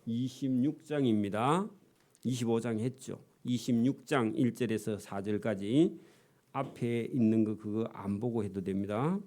26장입니다. 25장 했죠. 26장 1절에서 4절까지 앞에 있는 거 그거 안 보고 해도 됩니다.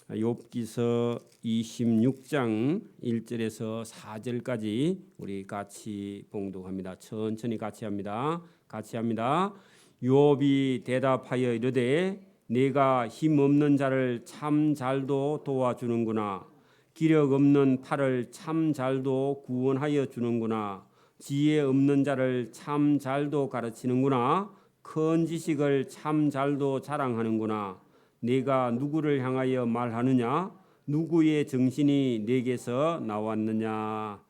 욥기서 26장 1절에서 4절까지 우리 같이 봉독합니다. 천천히 같이 합니다. 같이 합니다. 욥이 대답하여 이르되 내가 힘없는 자를 참 잘도 도와주는구나. 기력 없는 팔을 참 잘도 구원하여 주는구나. 지혜 없는 자를 참 잘도 가르치는구나. 큰 지식을 참 잘도 자랑하는구나. 내가 누구를 향하여 말하느냐? 누구의 정신이 내게서 나왔느냐?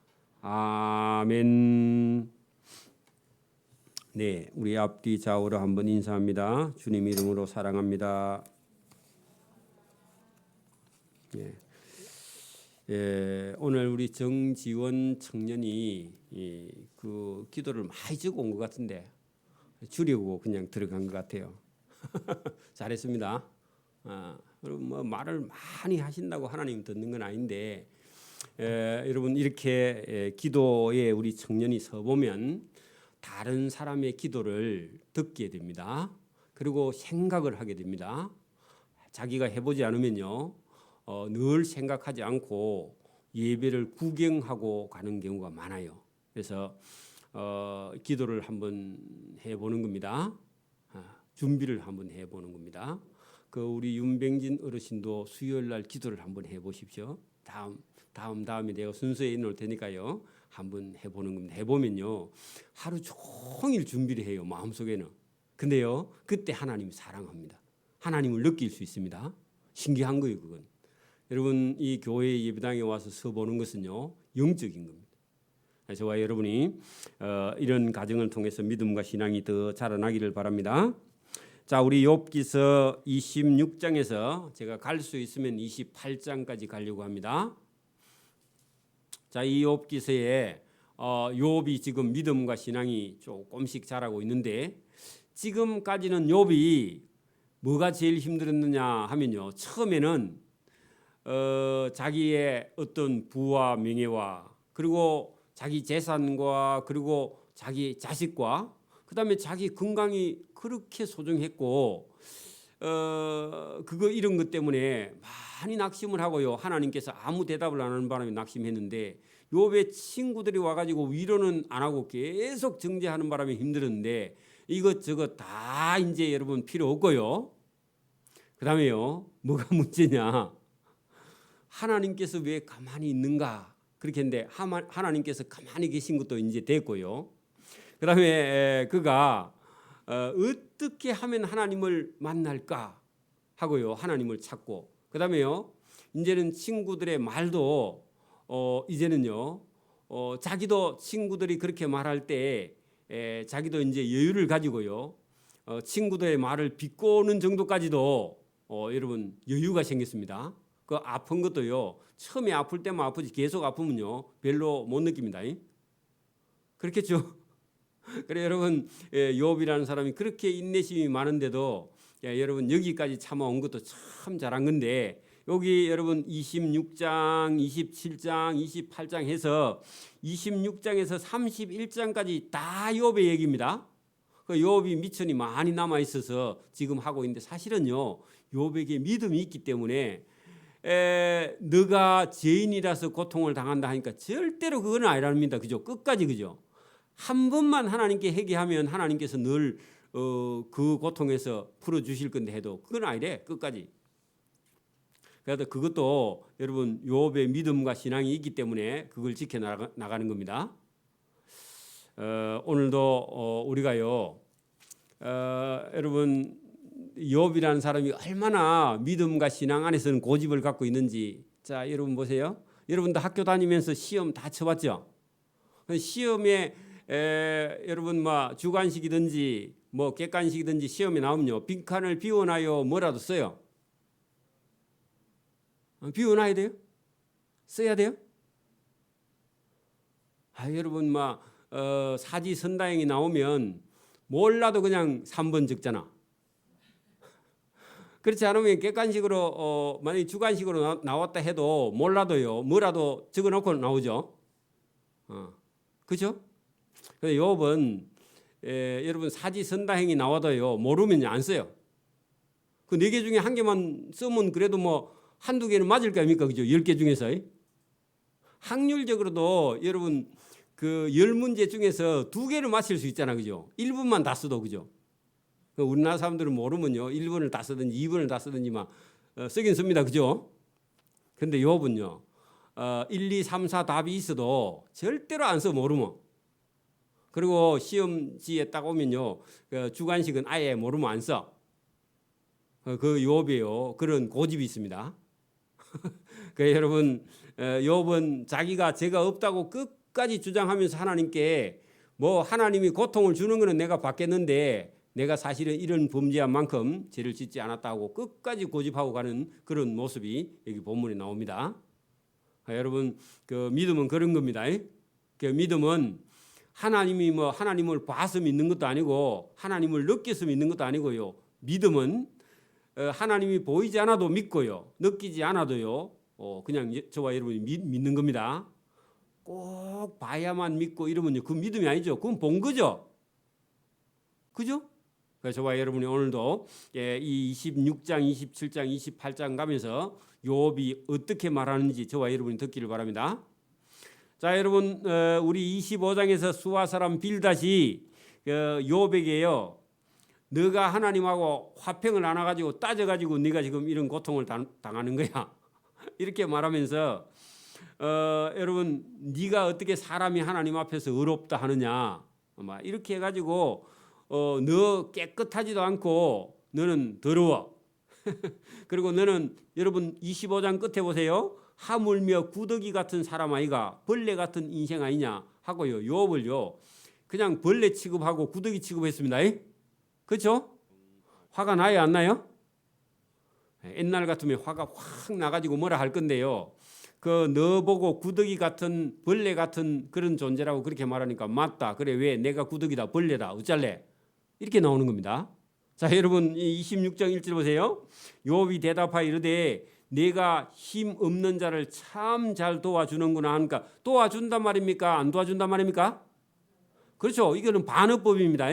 아멘. 네, 우리 앞뒤 좌우로 한번 인사합니다. 주님 이름으로 사랑합니다. 네. 오늘 우리 정지원 청년이 그 기도를 많이 적어 온 것 같은데 주려고 그냥 들어간 것 같아요. 잘했습니다. 그리고 뭐 말을 많이 하신다고 하나님 듣는 건 아닌데 여러분 이렇게 기도에 우리 청년이 서보면 다른 사람의 기도를 듣게 됩니다. 그리고 생각을 하게 됩니다. 자기가 해보지 않으면요 늘 생각하지 않고 예배를 구경하고 가는 경우가 많아요. 그래서 기도를 한번 해보는 겁니다. 준비를 한번 해보는 겁니다. 그 우리 윤병진 어르신도 수요일 날 기도를 한번 해보십시오. 다음에 내가 순서에 놓을 테니까요. 한번 해보는 겁니다. 해보면요 하루 종일 준비를 해요. 마음속에는. 근데요 그때 하나님이 사랑합니다. 하나님을 느낄 수 있습니다. 신기한 거예요 그건. 여러분 이 교회 예배당에 와서 서보는 것은요 영적인 겁니다. 저와 여러분이 이런 과정을 통해서 믿음과 신앙이 더 자라나기를 바랍니다. 자, 우리 욥기서 26장에서 제가 갈 수 있으면 28장까지 가려고 합니다. 자, 이 욥기서에 욥이 지금 믿음과 신앙이 조금씩 자라고 있는데 지금까지는 욥이 뭐가 제일 힘들었느냐 하면요. 처음에는 자기의 어떤 부와 명예와 그리고 자기 재산과 그리고 자기 자식과 그다음에 자기 건강이 그렇게 소중했고 그거 이런 것 때문에 많이 낙심을 하고요. 하나님께서 아무 대답을 안 하는 바람에 낙심했는데 욥의 친구들이 와가지고 위로는 안 하고 계속 정죄하는 바람에 힘들었는데 이것저것 다 이제 여러분 필요 없고요. 그다음에요 뭐가 문제냐? 하나님께서 왜 가만히 있는가? 그렇게 했는데 하나님께서 가만히 계신 것도 이제 됐고요. 그다음에 그가 어떻게 하면 하나님을 만날까 하고요. 하나님을 찾고 그다음에요. 이제는 친구들의 말도 이제는요. 자기도 친구들이 그렇게 말할 때 자기도 이제 여유를 가지고요. 친구들의 말을 비꼬는 정도까지도 여러분 여유가 생겼습니다. 그 아픈 것도요. 처음에 아플 때만 아프지 계속 아프면요. 별로 못 느낍니다. 그렇겠죠? 그래 여러분 욥이라는 사람이 그렇게 인내심이 많은데도 여러분 여기까지 참아온 것도 참 잘한 건데 여기 여러분 26장, 27장, 28장 해서 26장에서 31장까지 다 욥의 얘기입니다. 그 욥이 미천이 많이 남아 있어서 지금 하고 있는데 사실은요 욥에게 믿음이 있기 때문에 너가 죄인이라서 고통을 당한다 하니까 절대로 그건 아니랍니다. 그죠? 끝까지 그죠? 한 번만 하나님께 회개하면 하나님께서 늘 그 고통에서 풀어주실 건데 해도 그건 아니래 끝까지. 그래서 그것도 여러분 욥의 믿음과 신앙이 있기 때문에 그걸 지켜나가는 겁니다. 오늘도 우리가요 여러분 욥이라는 사람이 얼마나 믿음과 신앙 안에서는 고집을 갖고 있는지 자 여러분 보세요. 여러분도 학교 다니면서 시험 다 쳐봤죠? 시험에 여러분 뭐 주관식이든지 뭐 객관식이든지 시험에 나오면요 빈칸을 비워놔요 뭐라도 써요. 비워놔야 돼요? 써야 돼요? 여러분 막 사지선다행이 나오면 몰라도 그냥 3번 적잖아. 그렇지 않으면 객관식으로 만약에 주관식으로 나왔다 해도 몰라도요 뭐라도 적어놓고 나오죠. 그죠? 근데 욥은 여러분 사지선다행이 나와도요 모르면 안 써요. 그 4개 중에 1개만 쓰면 그래도 뭐 한두 개는 맞을 거 아닙니까? 그죠? 10개 중에서. 확률적으로도 여러분 그 10문제 중에서 2개를 맞힐 수 있잖아. 그죠? 1분만 다 써도. 그죠? 우리나라 사람들은 모르면요 1분을 다 쓰든지 2분을 다 쓰든지 막 쓰긴 씁니다. 그죠? 근데 욥은요 1, 2, 3, 4 답이 있어도 절대로 안 써 모르면. 그리고 시험지에 딱 오면요 그 주관식은 아예 모르면 안 써. 그 욥이에요. 그런 고집이 있습니다. 그 여러분 욥은 자기가 죄가 없다고 끝까지 주장하면서 하나님께 뭐 하나님이 고통을 주는 거는 내가 받겠는데 내가 사실은 이런 범죄한 만큼 죄를 짓지 않았다고 끝까지 고집하고 가는 그런 모습이 여기 본문에 나옵니다. 여러분 그 믿음은 그런 겁니다. 그 믿음은 하나님이 뭐 하나님을 봐서 믿는 것도 아니고 하나님을 느껴서 믿는 것도 아니고요. 믿음은 하나님이 보이지 않아도 믿고요. 느끼지 않아도요. 그냥 저와 여러분이 믿는 겁니다. 꼭 봐야만 믿고 이러면요. 그 믿음이 아니죠. 그건 본 거죠. 그죠? 그래서 저와 여러분이 오늘도 이 26장, 27장, 28장 가면서 욥이 어떻게 말하는지 저와 여러분이 듣기를 바랍니다. 자, 여러분 우리 25장에서 수아 사람 빌닷이 욥에게요. 너가 하나님하고 화평을 안 해가지고 따져가지고 네가 지금 이런 고통을 당하는 거야. 이렇게 말하면서 여러분 네가 어떻게 사람이 하나님 앞에서 의롭다 하느냐. 이렇게 해가지고 너 깨끗하지도 않고 너는 더러워. 그리고 너는 여러분 25장 끝에 보세요. 하물며 구더기 같은 사람 아이가 벌레 같은 인생 아니냐 하고요. 욥을요. 그냥 벌레 취급하고 구더기 취급했습니다. 그렇죠? 화가 나요 안 나요? 옛날 같으면 화가 확 나가지고 뭐라 할 건데요. 그 너 보고 구더기 같은 벌레 같은 그런 존재라고 그렇게 말하니까 맞다. 그래 왜 내가 구더기다 벌레다 어쩔래? 이렇게 나오는 겁니다. 자 여러분 26장 1절 보세요. 욥이 대답하여 이르되 내가 힘 없는 자를 참 잘 도와주는구나 하니까 도와준단 말입니까? 안 도와준단 말입니까? 그렇죠. 이거는 반어법입니다.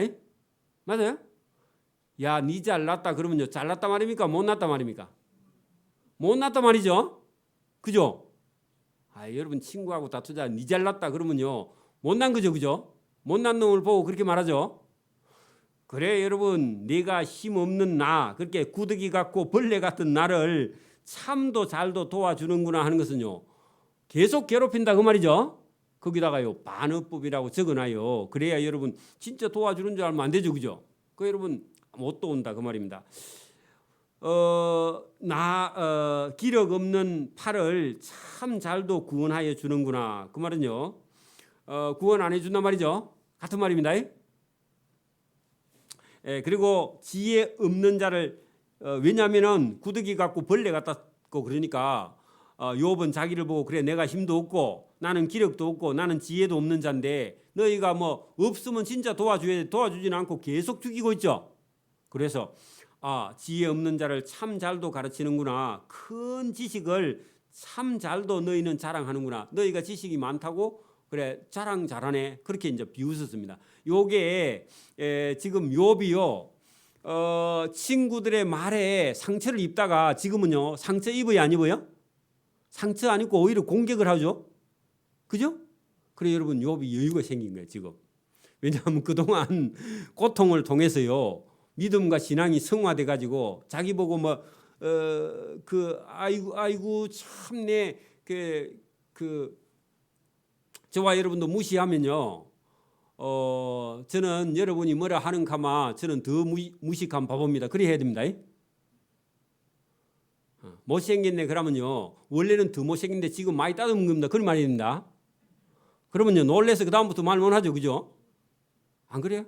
맞아요? 야, 니 잘났다 그러면요. 잘났다 말입니까? 못났다 말입니까? 못났다 말이죠. 그죠? 여러분 친구하고 다투자 니 잘났다 그러면요. 못난 거죠. 그죠? 못난 놈을 보고 그렇게 말하죠. 그래 여러분 네가 힘없는 나 그렇게 구더기 같고 벌레 같은 나를 참도 잘도 도와주는구나 하는 것은요. 계속 괴롭힌다 그 말이죠. 거기다가요. 반어법이라고 적어놔요. 그래야 여러분 진짜 도와주는 줄 알면 안 되죠. 그죠? 그 여러분 못 도운다 그 말입니다. 기력 없는 팔을 참 잘도 구원하여 주는구나. 그 말은요. 구원 안 해준단 말이죠. 같은 말입니다. 그리고 지혜 없는 자를 왜냐하면은 구더기 같고 벌레 같고 그러니까 욥은 자기를 보고 그래 내가 힘도 없고 나는 기력도 없고 나는 지혜도 없는 자인데 너희가 뭐 없으면 진짜 도와주지는 않고 계속 죽이고 있죠. 그래서 지혜 없는 자를 참 잘도 가르치는구나. 큰 지식을 참 잘도 너희는 자랑하는구나. 너희가 지식이 많다고 그래 자랑 잘하네. 그렇게 이제 비웃었습니다. 요게 지금 욥이요. 친구들의 말에 상처를 입다가 지금은요. 상처 입어야 안 입어요? 상처 안 입고 오히려 공격을 하죠. 그죠? 그래 여러분 욥이 여유가 생긴 거예요. 지금. 왜냐하면 그동안 고통을 통해서요. 믿음과 신앙이 성화돼 가지고 자기 보고 뭐 아이고 참내 저와 여러분도 무시하면요. 저는 여러분이 뭐라 하는 가마 저는 더 무식한 바보입니다. 그래 해야 됩니다. 못생겼네 그러면요. 원래는 더 못생긴데 지금 많이 따듬는 겁니다. 그런 말이 됩니다. 그러면요. 놀래서 그 다음부터 말 못 하죠. 그죠? 안 그래요?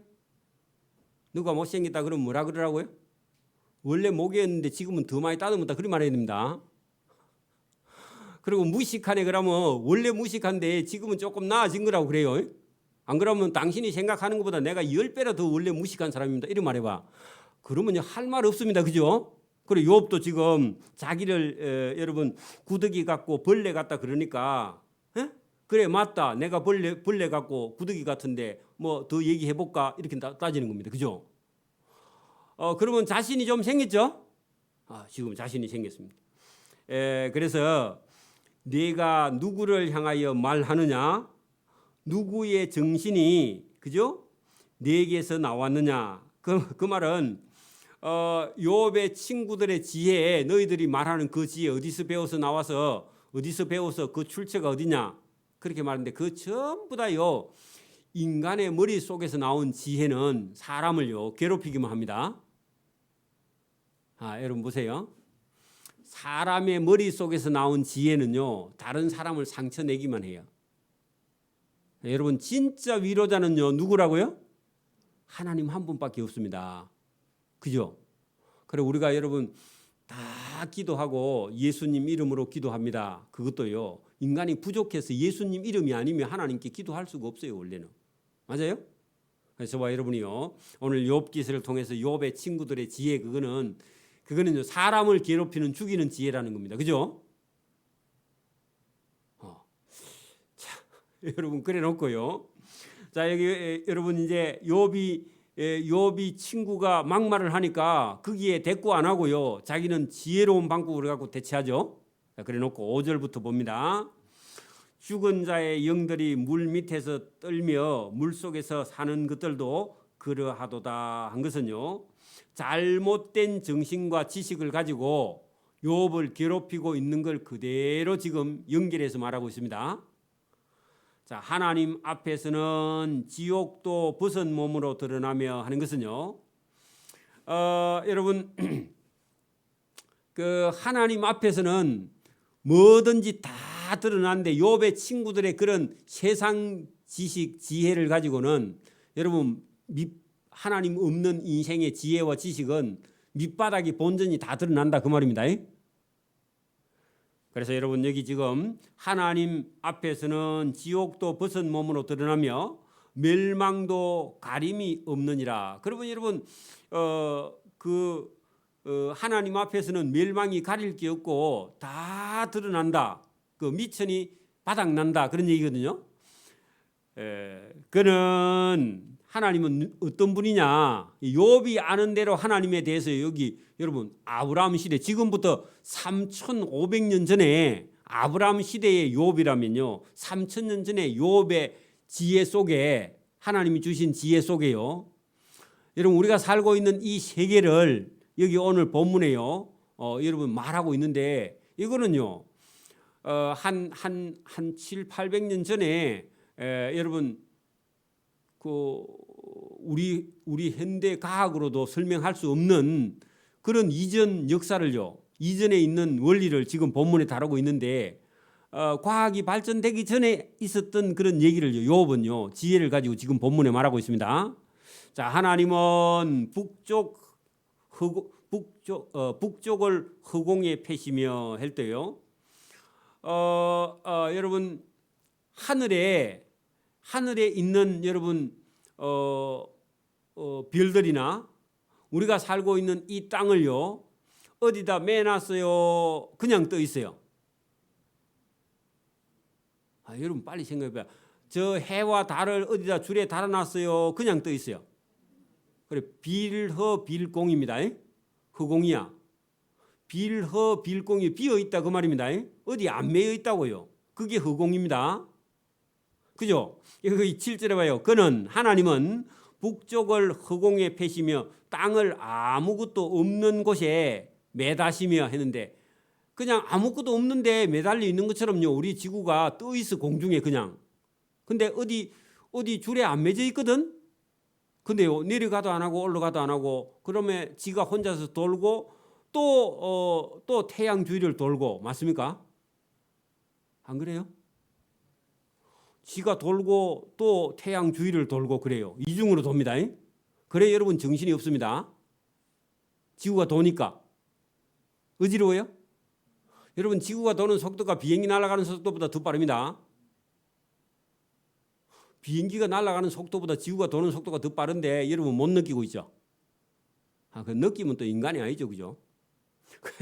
누가 못생겼다 그러면 뭐라 그러라고요? 원래 목이었는데 지금은 더 많이 따듬었다. 그런 말 해야 됩니다. 그리고 무식하네 그러면 원래 무식한데 지금은 조금 나아진 거라고 그래요. 안 그러면 당신이 생각하는 것보다 내가 10배나 더 원래 무식한 사람입니다. 이런 말 해봐. 그러면요 할 말 없습니다. 그죠? 그리고 욥도 지금 자기를 여러분 구더기 같고 벌레 같다 그러니까 그래 맞다. 내가 벌레 같고 구더기 같은데 뭐 더 얘기해 볼까? 이렇게 따지는 겁니다. 그죠? 그러면 자신이 좀 생겼죠? 지금 자신이 생겼습니다. 그래서 내가 누구를 향하여 말하느냐? 누구의 정신이 그죠? 내게서 나왔느냐? 그 말은 욥의 친구들의 지혜에 너희들이 말하는 그 지혜 어디서 배워서 나와서 어디서 배워서 그 출처가 어디냐? 그렇게 말하는데 그 전부 다요 인간의 머릿속에서 나온 지혜는 사람을요 괴롭히기만 합니다. 여러분 보세요. 사람의 머릿속에서 나온 지혜는요 다른 사람을 상처내기만 해요. 여러분 진짜 위로자는요 누구라고요? 하나님 한 분밖에 없습니다. 그죠? 그래 우리가 여러분 다 기도하고 예수님 이름으로 기도합니다. 그것도요 인간이 부족해서 예수님 이름이 아니면 하나님께 기도할 수가 없어요. 원래는. 맞아요? 그래서 저와 여러분이요 오늘 욥기서를 통해서 욥의 친구들의 지혜 그거는요 사람을 괴롭히는 죽이는 지혜라는 겁니다. 그죠? 자, 여러분 그래 놓고요. 자 여기 여러분 이제 욥이 친구가 막말을 하니까 거기에 대꾸 안 하고요. 자기는 지혜로운 방법을 갖고 대처하죠. 자, 그래 놓고 5절부터 봅니다. 죽은 자의 영들이 물 밑에서 떨며 물속에서 사는 것들도 그러하도다 한 것은요. 잘못된 정신과 지식을 가지고 욥을 괴롭히고 있는 걸 그대로 지금 연결해서 말하고 있습니다. 자, 하나님 앞에서는 지옥도 벗은 몸으로 드러나며 하는 것은요. 여러분 그 하나님 앞에서는 뭐든지 다 드러나는데 욥의 친구들의 그런 세상 지식 지혜를 가지고는 여러분 하나님 없는 인생의 지혜와 지식은 밑바닥이 본전이 다 드러난다 그 말입니다. 그래서 여러분 여기 지금 하나님 앞에서는 지옥도 벗은 몸으로 드러나며 멸망도 가림이 없느니라. 그러면 여러분 하나님 앞에서는 멸망이 가릴 게 없고 다 드러난다. 그 미천이 바닥난다 그런 얘기거든요. 그는 하나님은 어떤 분이냐? 욥이 아는 대로 하나님에 대해서 여기 여러분 아브라함 시대 지금부터 3,500년 전에 아브라함 시대의 욥이라면요 3,000년 전에 욥의 지혜 속에 하나님이 주신 지혜 속에요. 여러분 우리가 살고 있는 이 세계를 여기 오늘 본문에요 여러분 말하고 있는데 이거는요 한 7, 800년 전에 여러분 그 우리 현대 과학으로도 설명할 수 없는 그런 이전 역사를요 이전에 있는 원리를 지금 본문에 다루고 있는데 과학이 발전되기 전에 있었던 그런 얘기를요 욥은요 지혜를 가지고 지금 본문에 말하고 있습니다. 자 하나님은 북쪽을 허공에 펴시며 할 때요 여러분 하늘에 있는 여러분 별들이나 우리가 살고 있는 이 땅을요 어디다 매놨어요? 그냥 떠 있어요. 여러분 빨리 생각해봐요. 저 해와 달을 어디다 줄에 달아놨어요? 그냥 떠 있어요. 그래 빌공입니다. 허공이야. 빌공이 비어 있다 그 말입니다. 어디 안 매여 있다고요. 그게 허공입니다. 그죠? 여기 7절에 봐요. 그는 하나님은 북쪽을 허공에 펴시며 땅을 아무것도 없는 곳에 매다시며 했는데 그냥 아무것도 없는데 매달려 있는 것처럼요. 우리 지구가 떠 있어 공중에 그냥. 근데 어디 줄에 안 매져 있거든. 근데요 내려가도 안 하고 올라가도 안 하고 그러면 지가 혼자서 돌고 또 태양 주위를 돌고 맞습니까? 안 그래요? 지가 돌고 또 태양 주위를 돌고 그래요. 이중으로 돕니다. 그래 여러분 정신이 없습니다. 지구가 도니까. 어지러워요? 여러분 지구가 도는 속도가 비행기 날아가는 속도보다 더 빠릅니다. 비행기가 날아가는 속도보다 지구가 도는 속도가 더 빠른데 여러분 못 느끼고 있죠? 그 느낌은 또 인간이 아니죠. 그죠?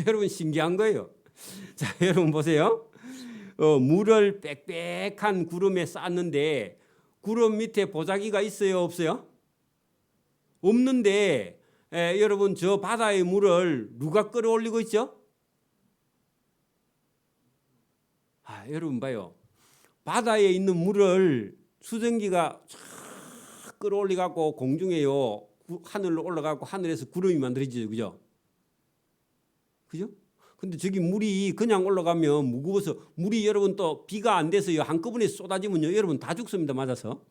여러분 신기한 거예요. 자 여러분 보세요. 물을 빽빽한 구름에 쌌는데 구름 밑에 보자기가 있어요, 없어요? 없는데 여러분 저 바다의 물을 누가 끌어올리고 있죠? 여러분 봐요. 바다에 있는 물을 수증기가 쫙 끌어올리 갖고 공중에요 하늘로 올라가고 하늘에서 구름이 만들어지죠, 그죠? 그죠? 근데 저기 물이 그냥 올라가면 무거워서 물이 여러분 또 비가 안 돼서요 한꺼번에 쏟아지면요 여러분 다 죽습니다, 맞아서.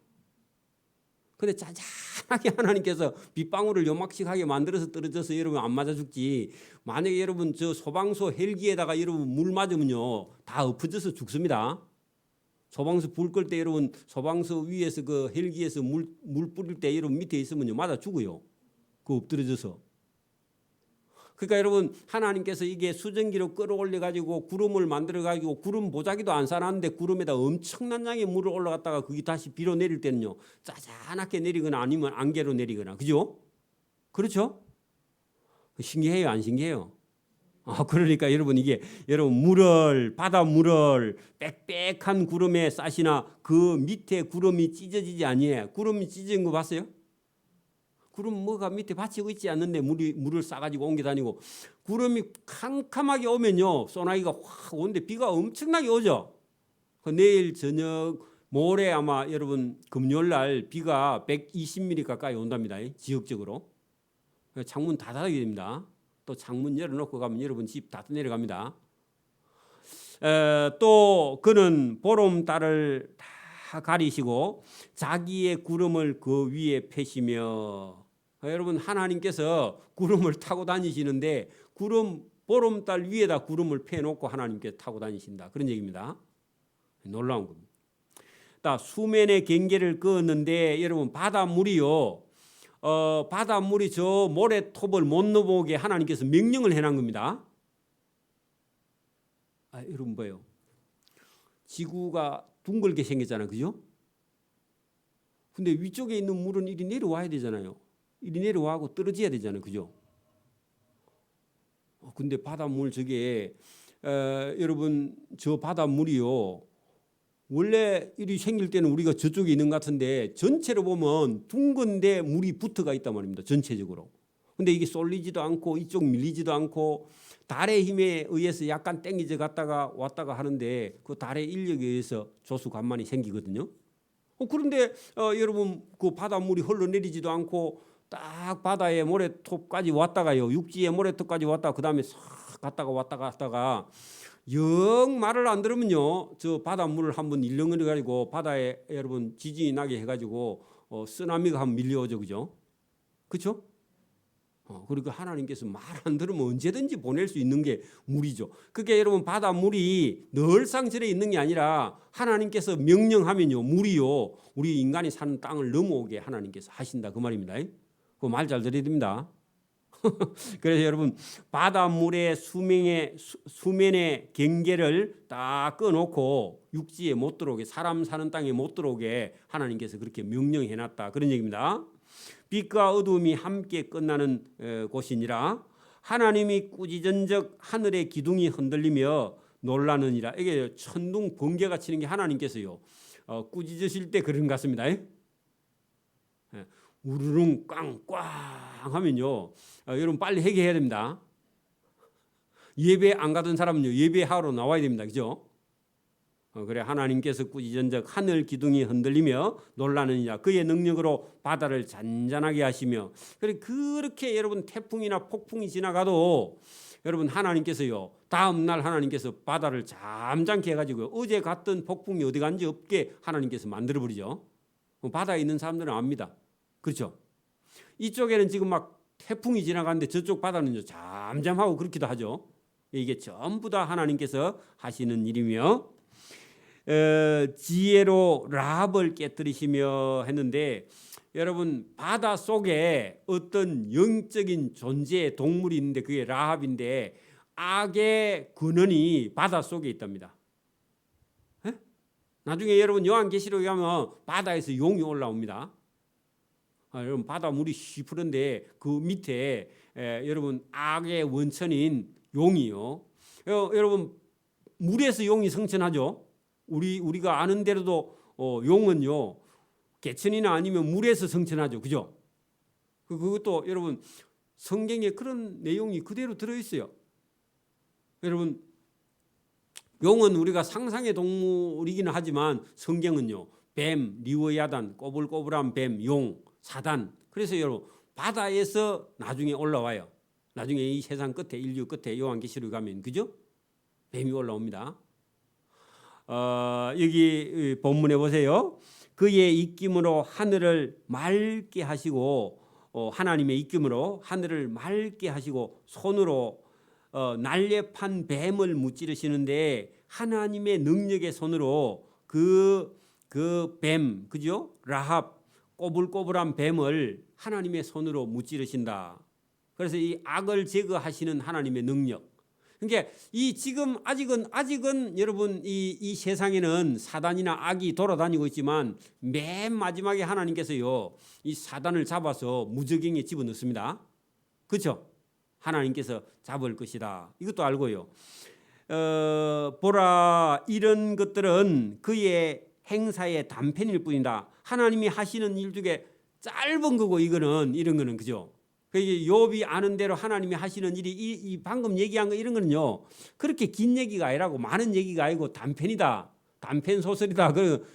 근데 짜잔하게 하나님께서 빗방울을 요막씩하게 만들어서 떨어져서 여러분 안 맞아 죽지. 만약에 여러분 저 소방서 헬기에다가 여러분 물 맞으면요 다 엎어져서 죽습니다. 소방서 불 끌 때 여러분 소방서 위에서 그 헬기에서 물 뿌릴 때 여러분 밑에 있으면요 맞아 죽어요. 그 엎드려져서. 그러니까 여러분 하나님께서 이게 수증기로 끌어올려 가지고 구름을 만들어 가지고 구름 보자기도 안 싸놨는데 구름에다 엄청난 양의 물을 올라갔다가 그게 다시 비로 내릴 때는요 짜잔하게 내리거나 아니면 안개로 내리거나, 그죠? 그렇죠? 신기해요, 안 신기해요? 그러니까 여러분 이게 여러분 물을 바다 물을 빽빽한 구름에 싸시나 그 밑에 구름이 찢어지지 아니에요. 구름이 찢어진 거 봤어요? 구름 뭐가 밑에 받치고 있지 않는데 물을 싸가지고 옮겨 다니고 구름이 캄캄하게 오면요 소나기가 확 오는데 비가 엄청나게 오죠. 내일 저녁 모레 아마 여러분 금요일 날 비가 120mm 가까이 온답니다. 지역적으로. 창문 다 닫게 됩니다. 또 창문 열어놓고 가면 여러분 집 다 내려갑니다. 또 그는 보름달을 다 가리시고 자기의 구름을 그 위에 펴시며, 여러분 하나님께서 구름을 타고 다니시는데 보름달 위에다 구름을 펴놓고 하나님께서 타고 다니신다, 그런 얘기입니다. 놀라운 겁니다. 수면의 경계를 그었는데 여러분 바닷물이요 바닷물이 저 모래톱을 못 넘어오게 하나님께서 명령을 해놓은 겁니다. 여러분 봐요. 지구가 둥글게 생겼잖아요, 그죠? 근데 위쪽에 있는 물은 이리 내려와야 되잖아요. 이리 내려와고 떨어져야 되잖아요, 그죠? 근데 바닷물 저게 여러분 저 바닷물이요 원래 이리 생길 때는 우리가 저쪽에 있는 것 같은데 전체로 보면 둥근데 물이 붙어가 있단 말입니다, 전체적으로. 근데 이게 쏠리지도 않고 이쪽 밀리지도 않고 달의 힘에 의해서 약간 땡기져 갔다가 왔다가 하는데 그 달의 인력에 의해서 조수관만이 생기거든요. 그런데 여러분 그 바닷물이 흘러내리지도 않고 딱 바다의 모래톱까지 왔다가요 육지의 모래톱까지 왔다가 그 다음에 싹 갔다가 왔다가 영 말을 안 들으면요 저 바닷물을 한번 일렁거려 가지고 바다에 여러분 지진이 나게 해가지고 쓰나미가 한번 밀려오죠, 그죠? 그렇죠? 그러니까 하나님께서 말 안 들으면 언제든지 보낼 수 있는 게 물이죠. 그게 여러분 바닷물이 늘상 절에 있는 게 아니라 하나님께서 명령하면요 물이요 우리 인간이 사는 땅을 넘어오게 하나님께서 하신다, 그 말입니다. 그 말 잘 들어야 됩니다. 그래서 여러분 바닷물의 수면의 경계를 딱 끊어놓고 육지에 못 들어오게 사람 사는 땅에 못 들어오게 하나님께서 그렇게 명령해놨다, 그런 얘기입니다. 빛과 어둠이 함께 끝나는 곳이니라. 하나님이 꾸지전적 하늘의 기둥이 흔들리며 놀라느니라. 이게 천둥 번개가 치는 게 하나님께서요 꾸짖으실 때 그런 것 같습니다. 우르릉 꽝꽝 하면요 여러분 빨리 회개해야 됩니다. 예배 안 가던 사람은요 예배하러 나와야 됩니다, 그죠? 그래 하나님께서 꾸지전적 하늘 기둥이 흔들리며 놀라느니라. 그의 능력으로 바다를 잔잔하게 하시며. 그래 그렇게 여러분 태풍이나 폭풍이 지나가도 여러분 하나님께서요 다음 날 하나님께서 바다를 잠잠케 해가지고 어제 갔던 폭풍이 어디 간지 없게 하나님께서 만들어 버리죠. 바다에 있는 사람들은 압니다. 그렇죠? 이쪽에는 지금 막 태풍이 지나가는데 저쪽 바다는요 잠잠하고 그렇기도 하죠. 이게 전부 다 하나님께서 하시는 일이며 지혜로 라합을 깨뜨리시며 했는데 여러분 바다 속에 어떤 영적인 존재의 동물이 있는데 그게 라합인데 악의 근원이 바다 속에 있답니다. 나중에 여러분 요한계시록에 가면 바다에서 용이 올라옵니다. 여러분 바다 물이 시푸른데 그 밑에 여러분 악의 원천인 용이요. 여러분 물에서 용이 성천하죠. 우리가 아는 대로도 용은요 개천이나 아니면 물에서 성천하죠. 그죠? 그것도 여러분 성경에 그런 내용이 그대로 들어있어요. 여러분 용은 우리가 상상의 동물이기는 하지만 성경은요 뱀, 리워야단, 꼬불꼬불한 뱀, 용, 사단. 그래서 여러분 바다에서 나중에 올라와요. 나중에 이 세상 끝에 인류 끝에 요한계시록 가면 그죠? 뱀이 올라옵니다. 여기 본문에 보세요. 그의 입김으로 하늘을 맑게 하시고 하나님의 입김으로 하늘을 맑게 하시고 손으로 날렵한 뱀을 무찌르시는데 하나님의 능력의 손으로 그 뱀, 그죠? 라합 꼬불꼬불한 뱀을 하나님의 손으로 무찌르신다. 그래서 이 악을 제거하시는 하나님의 능력. 그러니까 이 지금 아직은 여러분 이 세상에는 사단이나 악이 돌아다니고 있지만 맨 마지막에 하나님께서요 이 사단을 잡아서 무저갱에 집어넣습니다. 그렇죠? 하나님께서 잡을 것이다. 이것도 알고요. 보라 이런 것들은 그의 행사의 단편일 뿐이다. 하나님이 하시는 일 중에 짧은 거고 이런 거는 그죠? 욥이 아는 대로 하나님이 하시는 일이 이 방금 얘기한 거 이런 거는요 그렇게 긴 얘기가 아니라고 많은 얘기가 아니고 단편이다. 단편 소설이다. 그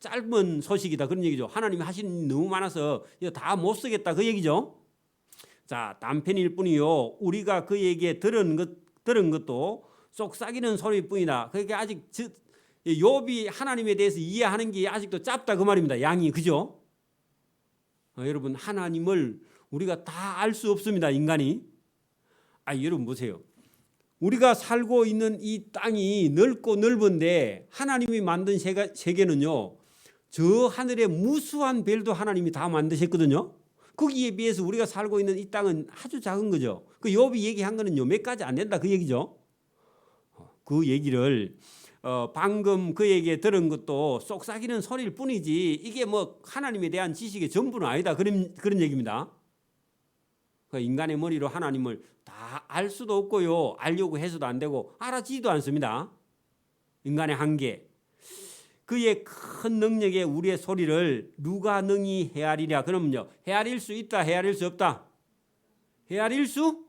짧은 소식이다. 그런 얘기죠. 하나님이 하시는 일이 너무 많아서 다 못 쓰겠다. 그 얘기죠. 자, 단편일 뿐이요. 우리가 그에게 들은 것도 속삭이는 소리일 뿐이다. 그러니까 아직 욥이 하나님에 대해서 이해하는 게 아직도 짧다 그 말입니다. 양이 그죠? 여러분 하나님을 우리가 다 알 수 없습니다. 인간이. 여러분 보세요. 우리가 살고 있는 이 땅이 넓고 넓은데 하나님이 만든 세계는요. 저 하늘의 무수한 별도 하나님이 다 만드셨거든요. 거기에 비해서 우리가 살고 있는 이 땅은 아주 작은 거죠. 그 욥이 얘기한 거는요. 몇 가지 안 된다 그 얘기죠. 그 얘기를 방금 그에게 들은 것도 속삭이는 소리일 뿐이지 이게 뭐 하나님에 대한 지식의 전부는 아니다. 그런 얘기입니다. 인간의 머리로 하나님을 다 알 수도 없고요. 알려고 해서도 안 되고 알아지지도 않습니다. 인간의 한계. 그의 큰 능력에 우리의 소리를 누가 능히 헤아리랴. 그러면요. 헤아릴 수 있다. 헤아릴 수 없다. 헤아릴 수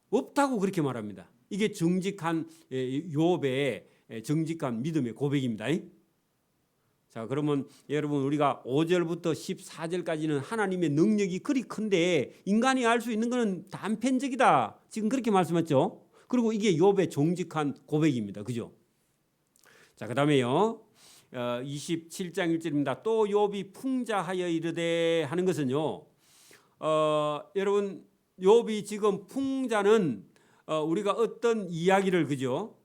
없다고 그렇게 말합니다. 이게 정직한 욥의 정직한 믿음의 고백입니다. 자, 그러면 여러분 우리가 5절부터 14절까지는 하나님의 능력이 그리 큰데 인간이 알 수 있는 것은 단편적이다. 지금 그렇게 말씀했죠. 그리고 이게 욥의 정직한 고백입니다. 그죠? 자, 그다음에요. 27장 1절입니다. 또 욥이 풍자하여 이르되 하는 것은요. 여러분 욥이 지금 풍자는 우리가 어떤 이야기를 그죠?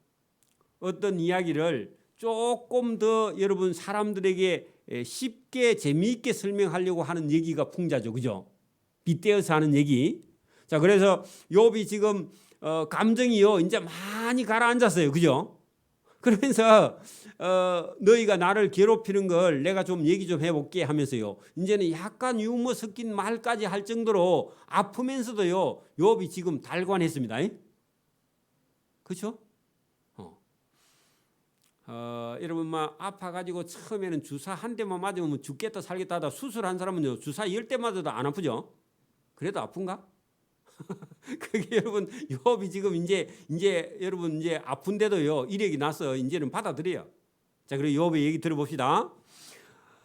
어떤 이야기를 조금 더 여러분 사람들에게 쉽게 재미있게 설명하려고 하는 얘기가 풍자죠. 그죠? 빗대어서 하는 얘기. 자, 그래서 욥이 지금 감정이요. 이제 많이 가라앉았어요. 그죠? 그러면서 너희가 나를 괴롭히는 걸 내가 좀 얘기 좀 해볼게 하면서요. 이제는 약간 유머 섞인 말까지 할 정도로 아프면서도요. 욥이 지금 달관했습니다. 그렇죠? 여러분 막 아파가지고 처음에는 주사 한 대만 맞으면 죽겠다 살겠다 하다 수술한 사람은요 주사 10대 맞아도 안 아프죠? 그래도 아픈가? 그게 여러분 욥이 지금 이제 여러분 이제 아픈데도요 이력이 나서 이제는 받아들여요. 자, 그리고 욥의 얘기 들어봅시다.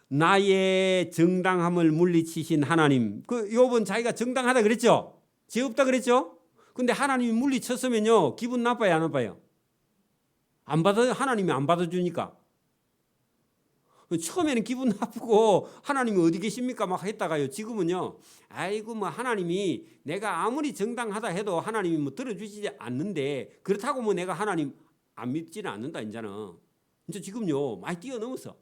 나의 정당함을 물리치신 하나님. 그 욥은 자기가 정당하다 그랬죠? 죄 없다 그랬죠? 근데 하나님이 물리쳤으면요 기분 나빠요 안 나빠요? 안 받아 하나님이 안 받아주니까 처음에는 기분 나쁘고 하나님이 어디 계십니까 막 했다가요 지금은요 아이고 뭐 하나님이 내가 아무리 정당하다 해도 하나님이 뭐 들어주지 않는데 그렇다고 뭐 내가 하나님 안 믿지는 않는다 이제는 이제 지금요 많이 뛰어넘었어.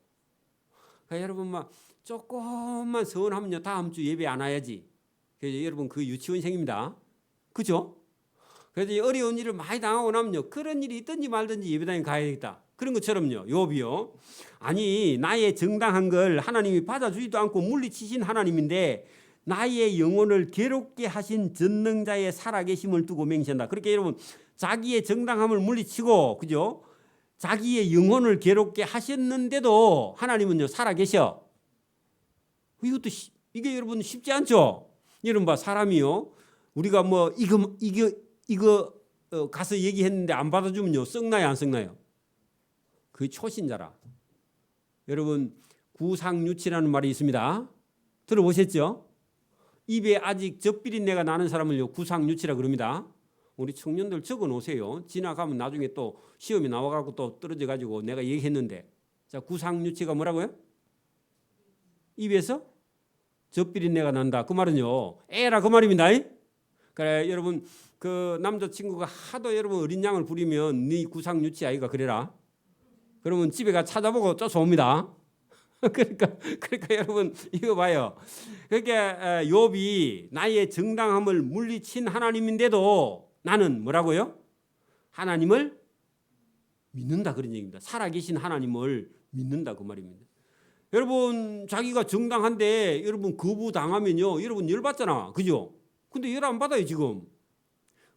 그러니까 여러분 막 조금만 서운하면요 다음 주 예배 안 와야지. 그래서 여러분 그 유치원생입니다. 그죠? 그래서 어려운 일을 많이 당하고 나면요 그런 일이 있든지 말든지 예배당에 가야겠다. 그런 것처럼요 욥이요 아니 나의 정당한 걸 하나님이 받아주지도 않고 물리치신 하나님인데 나의 영혼을 괴롭게 하신 전능자의 살아계심을 두고 맹세한다. 그렇게 여러분 자기의 정당함을 물리치고 그죠? 자기의 영혼을 괴롭게 하셨는데도 하나님은요 살아계셔. 이것도 이게 여러분 쉽지 않죠? 여러분 봐, 사람이요, 우리가 뭐 이거 가서 얘기했는데 안 받아주면요 썩나요 안 썩나요? 그게 초신자라. 여러분 구상유치라는 말이 있습니다. 들어보셨죠? 입에 아직 젖비린내가 나는 사람을요 구상유치라 그럽니다. 우리 청년들 적어 놓으세요. 지나가면 나중에 또 시험이 나와가지고 또 떨어져 가지고 내가 얘기했는데, 자, 구상유치가 뭐라고요? 입에서 젖비린내가 난다. 그 말은요 에라 그 말입니다. 그래, 여러분 그 남자친구가 하도 여러분 어린 양을 부리면 네 구상유치 아이가 그래라. 그러면 집에 가 찾아보고 쫓아옵니다. 그러니까 여러분 이거 봐요. 그러니까 욥이 나의 정당함을 물리친 하나님인데도 나는 뭐라고요? 하나님을 믿는다 그런 얘기입니다. 살아계신 하나님을 믿는다 그 말입니다. 여러분 자기가 정당한데 여러분 거부당하면요 여러분 열받잖아, 그죠? 근데 열 안 받아요. 지금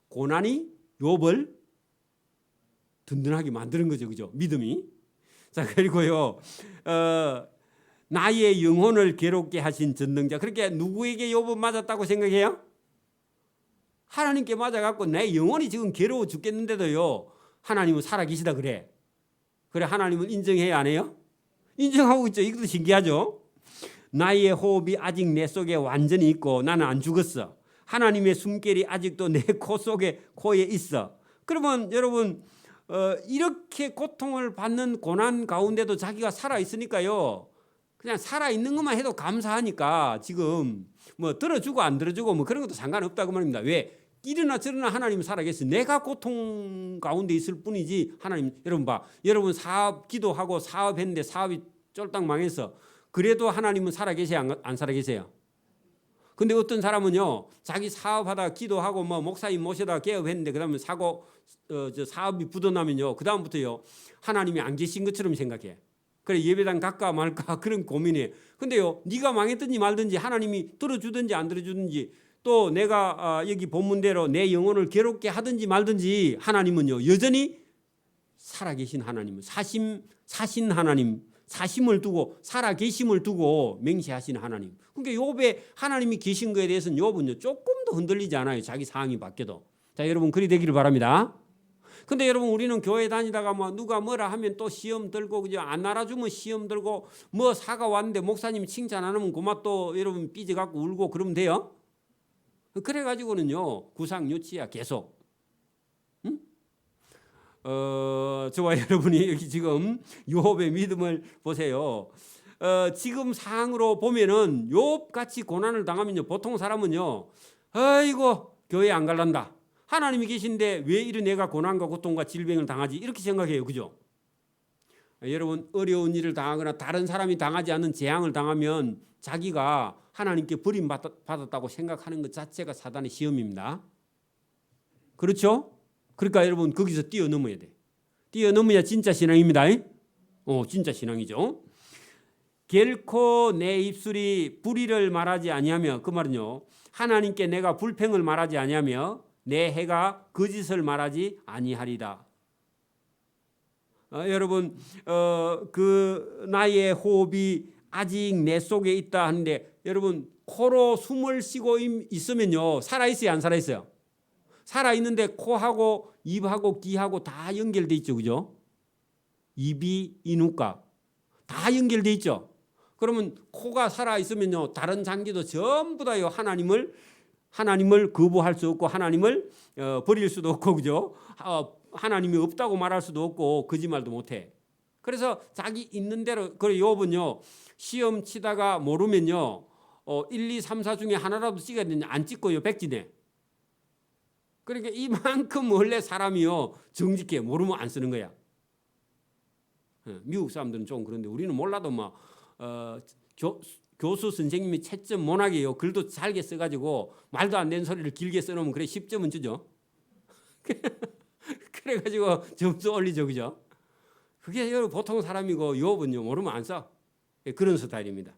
고난이 욥을 든든하게 만드는 거죠, 그죠? 믿음이. 자, 그리고요 나의 영혼을 괴롭게 하신 전능자. 그렇게 누구에게 욥은 맞았다고 생각해요? 하나님께 맞아갖고 내 영혼이 지금 괴로워 죽겠는데도요 하나님은 살아계시다 그래. 그래, 하나님은 인정해야 안 해요? 인정하고 있죠. 이것도 신기하죠. 나의 호흡이 아직 내 속에 완전히 있고 나는 안 죽었어. 하나님의 숨결이 아직도 내 코에 있어. 그러면 여러분 이렇게 고통을 받는 고난 가운데도 자기가 살아있으니까요 그냥 살아있는 것만 해도 감사하니까 지금 뭐 들어주고 안 들어주고 뭐 그런 것도 상관없다고 말입니다. 왜? 이러나 저러나 하나님은 살아계시. 내가 고통 가운데 있을 뿐이지 하나님. 여러분 봐, 여러분 사업 기도하고 사업했는데 사업이 쫄딱 망해서 그래도 하나님은 살아계세요 안 살아계세요? 근데 어떤 사람은요 자기 사업하다 기도하고 뭐 목사님 모셔다 개업했는데 그다음에 사업이 부도나면요 그다음부터요 하나님이 안 계신 것처럼 생각해. 그래, 예배당 갈까 말까 그런 고민해. 근데요 네가 망했든지 말든지 하나님이 들어주든지 안 들어주든지 또 내가 여기 본문대로 내 영혼을 괴롭게 하든지 말든지 하나님은요 여전히 살아계신 하나님, 사신 하나님, 사심을 두고 살아계심을 두고 맹세하신 하나님. 그러니까 욥에 하나님이 계신 것에 대해서는 욥은요 조금도 흔들리지 않아요. 자기 상황이 바뀌어도. 자, 여러분 그리 되기를 바랍니다. 근데 여러분 우리는 교회 다니다가 뭐 누가 뭐라 하면 또 시험 들고 그죠? 안 알아주면 시험 들고 뭐 사가 왔는데 목사님 칭찬 안 하면 그만 또 여러분 삐져갖고 울고 그러면 돼요? 그래가지고는요 구상유치야 계속. 응? 저와 여러분이 여기 지금 욥의 믿음을 보세요. 지금 상황으로 보면은 욥같이 고난을 당하면요 보통 사람은요 아이고 교회 안 갈란다. 하나님이 계신데 왜 이런 내가 고난과 고통과 질병을 당하지? 이렇게 생각해요. 그죠? 여러분 어려운 일을 당하거나 다른 사람이 당하지 않는 재앙을 당하면 자기가 하나님께 버림받았다고 생각하는 것 자체가 사단의 시험입니다. 그렇죠? 그러니까 여러분 거기서 뛰어넘어야 돼. 뛰어넘어야 진짜 신앙입니다. 진짜 신앙이죠. 결코 내 입술이 불의를 말하지 아니하며, 그 말은요 하나님께 내가 불평을 말하지 아니하며 내 해가 거짓을 말하지 아니하리다. 여러분 그 나의 호흡이 아직 내 속에 있다 하는데 여러분 코로 숨을 쉬고 있으면요 살아있어요 안 살아있어요? 살아있는데 코하고 입하고 귀하고 다 연결돼 있죠. 그죠? 입이 이누까 다 연결돼 있죠. 그러면 코가 살아있으면요 다른 장기도 전부 다요 하나님을 거부할 수 없고 하나님을 버릴 수도 없고 그죠? 하나님이 없다고 말할 수도 없고 거짓말도 못해. 그래서 자기 있는 대로. 그래 욥은요 시험 치다가 모르면요 1, 2, 3, 4 중에 하나라도 찍어야 되냐 안 찍고요 백지네. 그러니까 이만큼 원래 사람이요 정직해. 모르면 안 쓰는 거야. 미국 사람들은 좀 그런데 우리는 몰라도 막 교수 선생님이 채점 못하게요 글도 잘게 써가지고 말도 안 되는 소리를 길게 써놓으면 그래 10점은 주죠. 그래가지고 점수 올리죠. 그죠? 그게 보통 사람이고 욥은요 모르면 안 써. 그런 스타일입니다.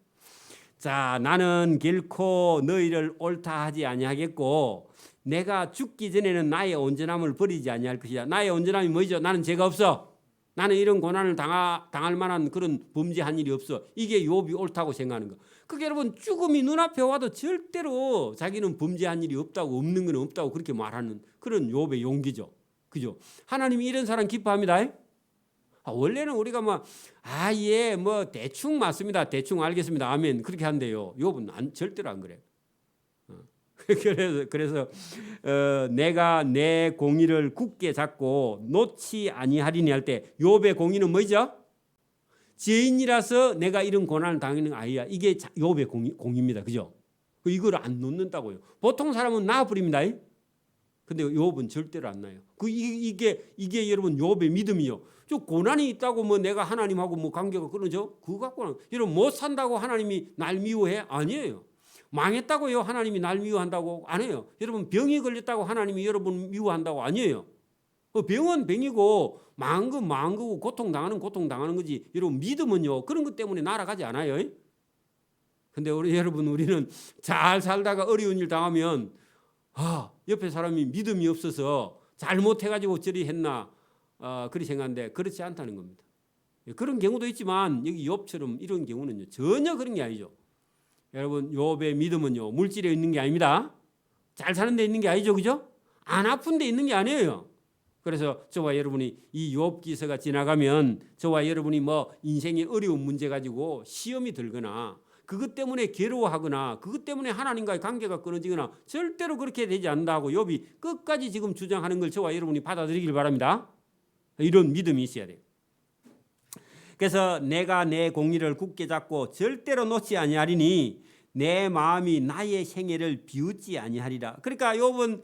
자, 나는 결코 너희를 옳다 하지 아니하겠고 내가 죽기 전에는 나의 온전함을 버리지 아니할 것이야. 나의 온전함이 뭐죠? 나는 죄가 없어. 나는 이런 고난을 당할 만한 그런 범죄한 일이 없어. 이게 욥이 옳다고 생각하는 거. 그게 여러분 죽음이 눈앞에 와도 절대로 자기는 범죄한 일이 없다고, 없는 건 없다고 그렇게 말하는 그런 욥의 용기죠. 그죠? 하나님이 이런 사람 기뻐합니다. 원래는 우리가 예, 대충 맞습니다. 대충 알겠습니다. 아멘. 그렇게 한대요. 욥은 절대로 안 그래. 그래서 내가 내 공의를 굳게 잡고 놓지 아니하리니 할 때 욥의 공의는 뭐죠? 죄인이라서 내가 이런 고난을 당하는 아이야. 이게 욥의 공의입니다. 그죠? 이걸 안 놓는다고요. 보통 사람은 놔버립니다. 근데 욥은 절대로 안 나요. 이게 여러분 욥의 믿음이요. 저 고난이 있다고 내가 하나님하고 관계가 끊어져? 그거 갖고는 여러분 못 산다고 하나님이 날 미워해? 아니에요. 망했다고요 하나님이 날 미워한다고? 안 해요. 여러분 병이 걸렸다고 하나님이 여러분 미워한다고? 아니에요. 병은 병이고 망한 건 망한 거고 고통당하는 거지. 여러분 믿음은요 그런 것 때문에 날아가지 않아요. 근데 우리는 잘 살다가 어려운 일 당하면 옆에 사람이 믿음이 없어서 잘못해가지고 저리 했나 그렇게 생각하는데 그렇지 않다는 겁니다. 그런 경우도 있지만 여기 욥처럼 이런 경우는요 전혀 그런 게 아니죠. 여러분 욥의 믿음은요 물질에 있는 게 아닙니다. 잘 사는 데 있는 게 아니죠. 그죠? 안 아픈 데 있는 게 아니에요. 그래서 저와 여러분이 이 욥기서가 지나가면 저와 여러분이 인생의 어려운 문제 가지고 시험이 들거나 그것 때문에 괴로워하거나 그것 때문에 하나님과의 관계가 끊어지거나 절대로 그렇게 되지 않는다고 욥이 끝까지 지금 주장하는 걸 저와 여러분이 받아들이길 바랍니다. 이런 믿음이 있어야 돼요. 그래서 내가 내 공의를 굳게 잡고 절대로 놓지 아니하리니 내 마음이 나의 생애를 비웃지 아니하리라. 그러니까 욥은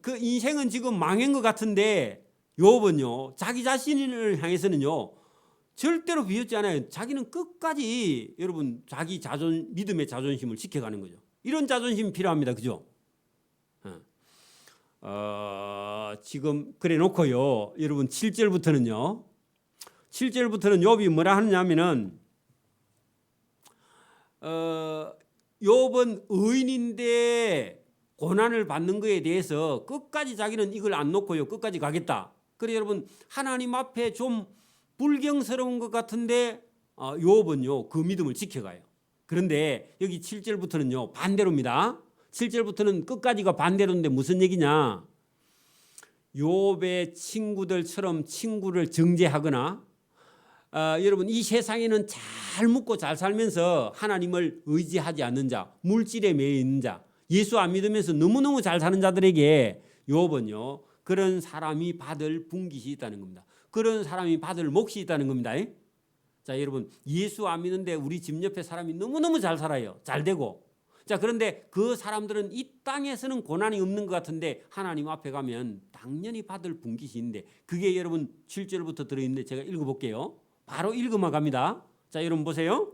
그 인생은 지금 망한 것 같은데 욥은요 자기 자신을 향해서는요 절대로 비웃지 않아요. 자기는 끝까지 여러분 자기 믿음의 자존심을 지켜가는 거죠. 이런 자존심 필요합니다. 그죠? 지금 그래 놓고요. 여러분 7절부터는 욥이 뭐라 하느냐면은 욥은 의인인데 고난을 받는 거에 대해서 끝까지 자기는 이걸 안 놓고요. 끝까지 가겠다. 그래 여러분 하나님 앞에 좀 불경스러운 것 같은데 욥은요 그 믿음을 지켜가요. 그런데 여기 7절부터는요 반대로입니다. 7절부터는 끝까지가 반대로인데 무슨 얘기냐? 욥의 친구들처럼 친구를 정죄하거나 여러분 이 세상에는 잘 묵고 잘 살면서 하나님을 의지하지 않는 자, 물질에 매여 있는 자, 예수 안 믿으면서 너무너무 잘 사는 자들에게 욥은요 그런 사람이 받을 분깃이 있다는 겁니다. 그런 사람이 받을 몫이 있다는 겁니다. 자 여러분 예수 안 믿는데 우리 집 옆에 사람이 너무너무 잘 살아요. 잘 되고. 자 그런데 그 사람들은 이 땅에서는 고난이 없는 것 같은데 하나님 앞에 가면 당연히 받을 분깃이 있는데 그게 여러분 7절부터 들어있는데 제가 읽어볼게요. 바로 읽으면 갑니다. 자 여러분 보세요.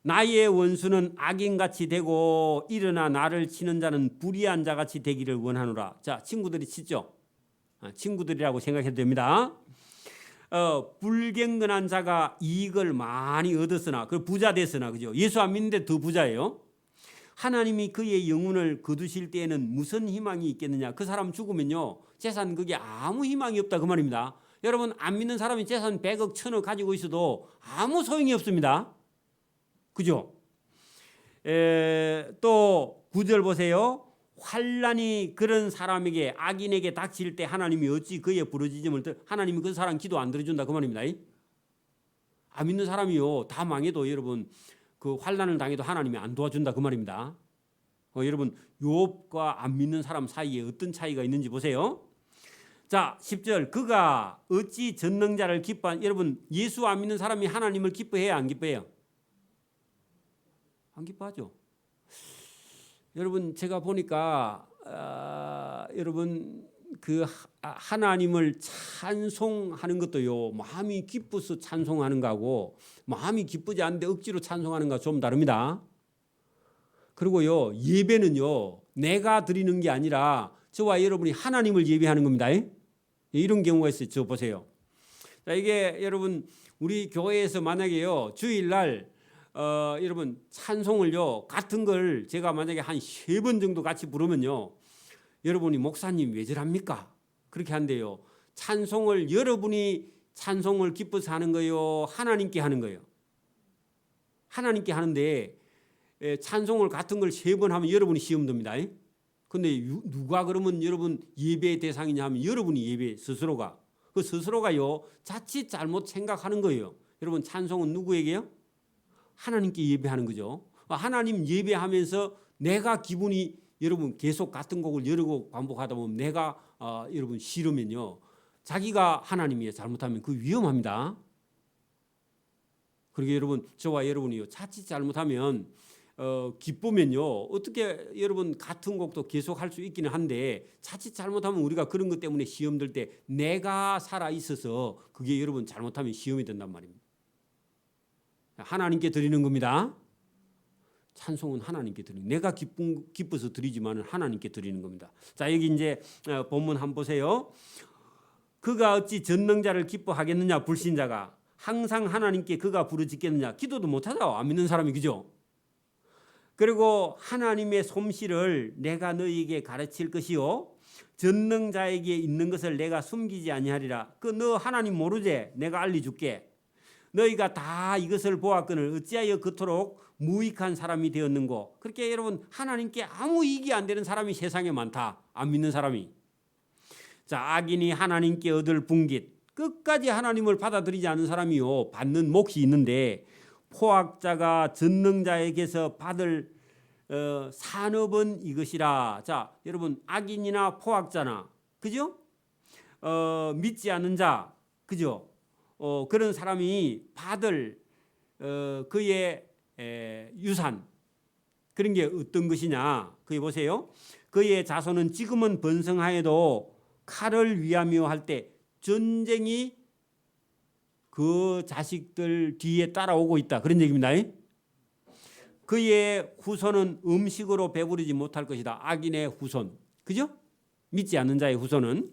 나의 원수는 악인같이 되고 일어나 나를 치는 자는 불의한 자같이 되기를 원하노라. 자 친구들이 치죠. 친구들이라고 생각해도 됩니다. 불경건한 자가 이익을 많이 얻었으나 그 부자 됐으나 그죠? 예수 안 믿는데 더 부자예요. 하나님이 그의 영혼을 거두실 때에는 무슨 희망이 있겠느냐? 그 사람 죽으면요 재산 그게 아무 희망이 없다 그 말입니다. 여러분 안 믿는 사람이 재산 100억 1000억 가지고 있어도 아무 소용이 없습니다. 그죠? 또 9절 보세요. 환난이 그런 사람에게 악인에게 닥칠 때 하나님이 어찌 그의 부르짖음을 하나님이 그 사람 기도 안 들어준다 그 말입니다. 안 믿는 사람이요 다 망해도 여러분 그 환난을 당해도 하나님이 안 도와준다 그 말입니다. 여러분 욥과 안 믿는 사람 사이에 어떤 차이가 있는지 보세요. 자 10절 그가 어찌 전능자를 여러분 예수 안 믿는 사람이 하나님을 기뻐해야 안 기뻐해요? 안 기뻐하죠. 여러분 제가 보니까 여러분 그 하나님을 찬송하는 것도요 마음이 기뻐서 찬송하는 거하고 마음이 기쁘지 않은데 억지로 찬송하는 거 좀 다릅니다. 그리고요 예배는요 내가 드리는 게 아니라 저와 여러분이 하나님을 예배하는 겁니다. 이런 경우가 있어요. 저 보세요. 자, 이게 여러분 우리 교회에서 만약에요 주일날 여러분 찬송을요 같은 걸 제가 만약에 한 3번 정도 같이 부르면요 여러분이 목사님 왜 저랍니까? 그렇게 한대요. 찬송을 여러분이 찬송을 기뻐서 하는 거요, 하나님께 하는 거예요? 하나님께 하는데 찬송을 같은 걸 3번 하면 여러분이 시험 듭니다. 근데 누가 그러면 여러분 예배의 대상이냐 하면 여러분이 예배 스스로가. 그 스스로가요 자칫 잘못 생각하는 거예요. 여러분 찬송은 누구에게요? 하나님께 예배하는 거죠. 하나님 예배하면서 내가 기분이 여러분 계속 같은 곡을 여러 곡 반복하다 보면 내가 여러분 싫으면요 자기가 하나님이에요. 잘못하면 그 위험합니다. 그러게 여러분 저와 여러분이요 자칫 잘못하면 기쁘면요 어떻게 여러분 같은 곡도 계속 할 수 있기는 한데 자칫 잘못하면 우리가 그런 것 때문에 시험 들 때 내가 살아 있어서 그게 여러분 잘못하면 시험이 된단 말입니다. 하나님께 드리는 겁니다. 찬송은 하나님께 드리는, 내가 기뻐서 드리지만은 하나님께 드리는 겁니다. 자 여기 이제 본문 한번 보세요. 그가 어찌 전능자를 기뻐하겠느냐, 불신자가 항상 하나님께 그가 부르짖겠느냐. 기도도 못하죠, 안 믿는 사람이. 그죠? 그리고 하나님의 솜씨를 내가 너희에게 가르칠 것이요 전능자에게 있는 것을 내가 숨기지 아니하리라. 그 너 하나님 모르지? 내가 알려줄게. 너희가 다 이것을 보았거늘 어찌하여 그토록 무익한 사람이 되었는고. 그렇게 여러분 하나님께 아무 이익이 안 되는 사람이 세상에 많다, 안 믿는 사람이. 자 악인이 하나님께 얻을 분깃, 끝까지 하나님을 받아들이지 않은 사람이요 받는 몫이 있는데 포악자가 전능자에게서 받을 산업은 이것이라. 자 여러분 악인이나 포악자나 그죠? 믿지 않는 자 그죠? 그런 사람이 받을 그의 유산 그런 게 어떤 것이냐. 거기 보세요. 그의 자손은 지금은 번성하여도 칼을 위하며 할 때 전쟁이 그 자식들 뒤에 따라오고 있다, 그런 얘기입니다. 그의 후손은 음식으로 배부르지 못할 것이다. 악인의 후손 그죠? 믿지 않는 자의 후손은.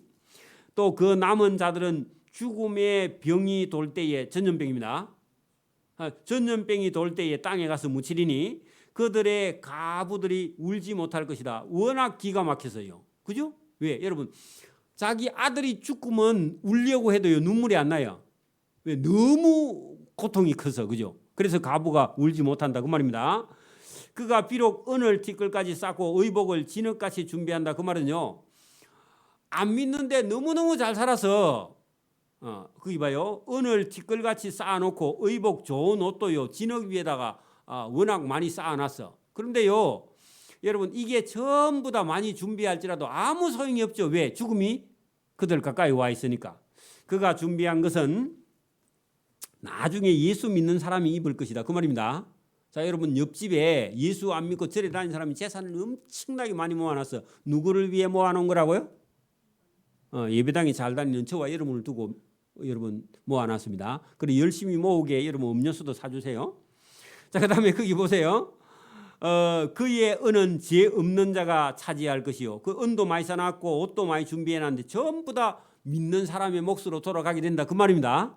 또 그 남은 자들은 죽음의 병이 돌 때에, 전염병입니다. 전염병이 돌 때에 땅에 가서 묻히리니 그들의 가부들이 울지 못할 것이다. 워낙 기가 막혀서요. 그죠? 왜? 여러분 자기 아들이 죽으면 울려고 해도요 눈물이 안 나요. 왜? 너무 고통이 커서. 그죠? 그래서 가부가 울지 못한다 그 말입니다. 그가 비록 은을 티끌까지 쌓고 의복을 진흙같이 준비한다 그 말은요 안 믿는데 너무너무 잘 살아서 거기 봐요. 은을 티끌같이 쌓아놓고 의복 좋은 옷도요 진흙 위에다가 워낙 많이 쌓아놨어. 그런데요 여러분 이게 전부 다 많이 준비할지라도 아무 소용이 없죠. 왜? 죽음이 그들 가까이 와 있으니까. 그가 준비한 것은 나중에 예수 믿는 사람이 입을 것이다 그 말입니다. 자 여러분 옆집에 예수 안 믿고 절에 다니는 사람이 재산을 엄청나게 많이 모아놨어. 누구를 위해 모아놓은 거라고요? 예배당에 잘 다니는 저와 여러분을 두고 여러분 모아놨습니다. 그리고 열심히 모으게 여러분 음료수도 사주세요. 자 그다음에 거기 보세요. 그의 은은 죄 없는 자가 차지할 것이요. 그 은도 많이 사놨고 옷도 많이 준비해놨는데 전부 다 믿는 사람의 몫으로 돌아가게 된다 그 말입니다.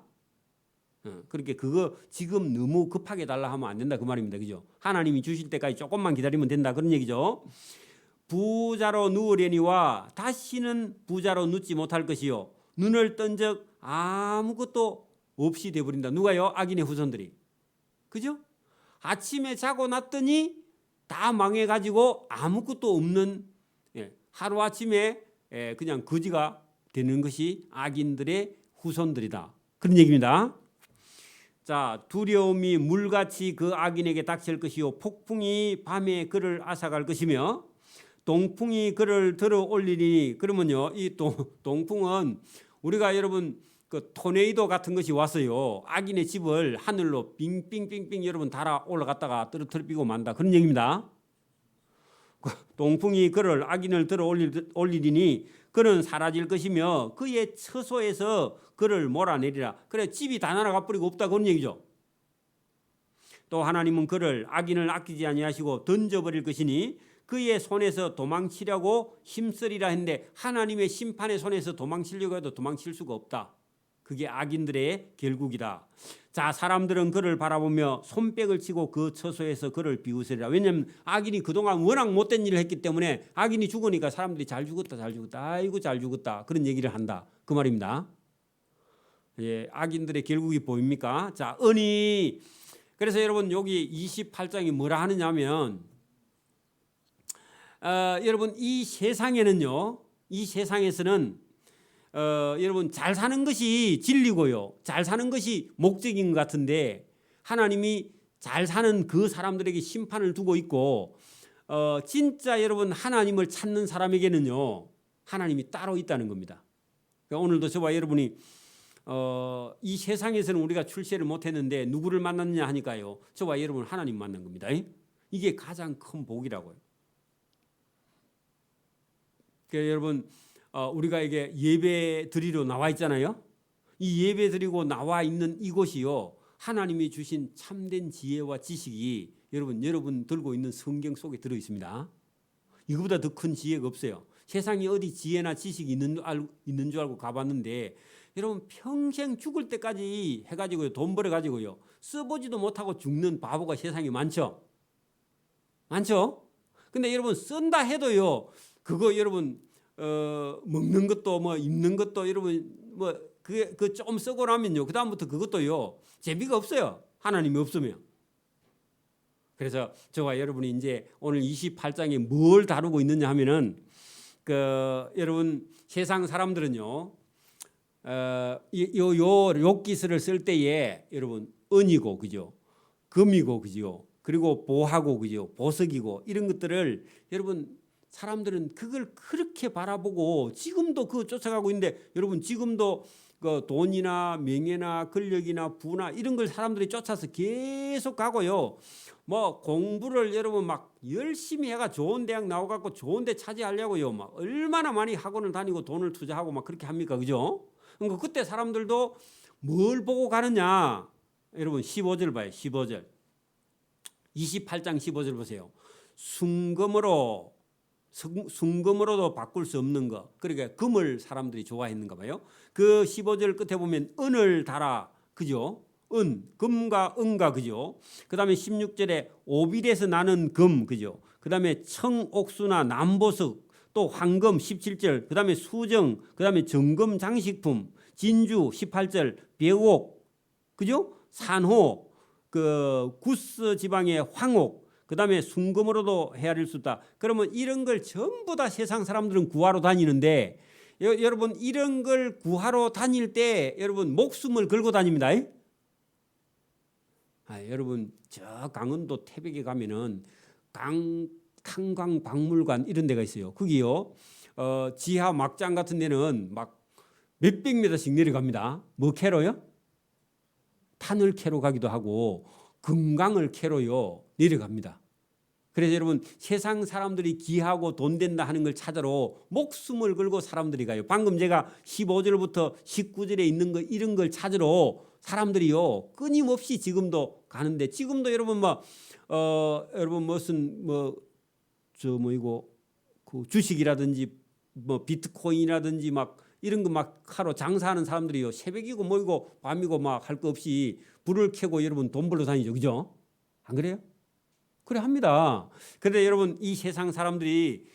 그렇게 그거 지금 너무 급하게 달라 하면 안 된다 그 말입니다. 그죠? 하나님이 주실 때까지 조금만 기다리면 된다 그런 얘기죠. 부자로 누우려니와 다시는 부자로 눕지 못할 것이요 눈을 뜬 적 아무것도 없이 돼버린다. 누가요? 악인의 후손들이. 그죠? 아침에 자고 났더니 다 망해가지고 아무것도 없는 하루아침에 그냥 거지가 되는 것이 악인들의 후손들이다 그런 얘기입니다. 자 두려움이 물같이 그 악인에게 닥칠 것이요 폭풍이 밤에 그를 앗아갈 것이며 동풍이 그를 들어 올리니. 그러면요 이 동풍은 우리가 여러분 그 토네이도 같은 것이 왔어요. 악인의 집을 하늘로 빙빙빙빙 여러분 달아 올라갔다가 떨어뜨리고 만다 그런 얘기입니다. 동풍이 그를 악인을 들어 올리니 그는 사라질 것이며 그의 처소에서 그를 몰아내리라. 그래 집이 다 날아가 버리고 없다 그런 얘기죠. 또 하나님은 그를 악인을 아끼지 아니하시고 던져버릴 것이니 그의 손에서 도망치려고 힘쓰리라 했는데 하나님의 심판의 손에서 도망치려고 해도 도망칠 수가 없다. 그게 악인들의 결국이다. 자 사람들은 그를 바라보며 손뼉을 치고 그 처소에서 그를 비웃으리라. 왜냐하면 악인이 그동안 워낙 못된 일을 했기 때문에 악인이 죽으니까 사람들이 잘 죽었다 잘 죽었다 아이고 잘 죽었다 그런 얘기를 한다 그 말입니다. 예, 악인들의 결국이 보입니까? 자, 은이. 그래서 여러분 여기 28장이 뭐라 하느냐면 여러분 이 세상에는요, 이 세상에서는 여러분 잘 사는 것이 진리고요, 잘 사는 것이 목적인 것 같은데 하나님이 잘 사는 그 사람들에게 심판을 두고 있고 진짜 여러분 하나님을 찾는 사람에게는요 하나님이 따로 있다는 겁니다. 그러니까 오늘도 저와 여러분이 이 세상에서는 우리가 출세를 못했는데 누구를 만났느냐 하니까요, 저와 여러분 하나님 만난 겁니다. 이게 가장 큰 복이라고요. 그러니까 여러분 우리가 이게 예배 드리러 나와 있잖아요. 이 예배 드리고 나와 있는 이곳이요, 하나님이 주신 참된 지혜와 지식이 여러분 들고 있는 성경 속에 들어 있습니다. 이거보다 더 큰 지혜가 없어요. 세상에 어디 지혜나 지식이 있는 줄 알고 가봤는데 여러분 평생 죽을 때까지 해가지고요, 돈 벌어가지고요 써보지도 못하고 죽는 바보가 세상에 많죠. 많죠. 근데 여러분 쓴다 해도요, 그거 여러분 먹는 것도 뭐 입는 것도 여러분 뭐 그게 그 좀 쓰고 나면요, 그 다음부터 그것도요 재미가 없어요, 하나님이 없으면. 그래서 저와 여러분이 이제 오늘 28장에 뭘 다루고 있느냐 하면은 여러분 세상 사람들은요 요 기술을 쓸 때에 여러분 은이고 그죠, 금이고 그죠, 그리고 보하고 그죠, 보석이고 이런 것들을 여러분 사람들은 그걸 그렇게 바라보고 지금도 그거 쫓아가고 있는데 여러분 지금도 그 돈이나 명예나 권력이나 부나 이런 걸 사람들이 쫓아서 계속 가고요. 뭐 공부를 여러분 막 열심히 해가 좋은 대학 나와갖고 좋은 데 차지하려고요, 막 얼마나 많이 학원을 다니고 돈을 투자하고 막 그렇게 합니까, 그죠? 그러니까 그때 사람들도 뭘 보고 가느냐, 여러분 15절 봐요. 15절 28장 15절 보세요. 순금으로도 바꿀 수 없는 거, 그러니까 금을 사람들이 좋아했는가 봐요. 그 15절 끝에 보면 은을 달아, 그죠? 은, 금과 은과, 그죠? 그 다음에 16절에 오빌에서 나는 금, 그죠? 그 다음에 청옥수나 남보석, 또 황금 17절, 그 다음에 수정, 그 다음에 정금 장식품, 진주 18절, 배옥, 그죠? 산호, 그 구스 지방의 황옥, 그 다음에 순금으로도 헤아릴 수 있다. 그러면 이런 걸 전부 다 세상 사람들은 구하러 다니는데 여러분 이런 걸 구하러 다닐 때 여러분 목숨을 걸고 다닙니다. 여러분 저 강원도 태백에 가면은 탄광박물관 이런 데가 있어요. 거기요 지하 막장 같은 데는 막 몇백 미터씩 내려갑니다. 뭐 캐로요? 탄을 캐러 가기도 하고 금강을 캐러요 내려갑니다. 그래서 여러분 세상 사람들이 귀하고 돈 된다 하는 걸 찾으러 목숨을 걸고 사람들이 가요. 방금 제가 15절부터 19절에 있는 거 이런 걸 찾으러 사람들이요 끊임없이 지금도 가는데, 지금도 여러분 여러분 무슨 이거 그 주식이라든지 뭐 비트코인이라든지 막 이런 거 막 하러 장사하는 사람들이요 새벽이고 뭐이고 밤이고 막 할 거 없이 불을 켜고 여러분 돈 벌러 다니죠, 그죠? 안 그래요? 그래 합니다. 그런데 여러분 이 세상 사람들이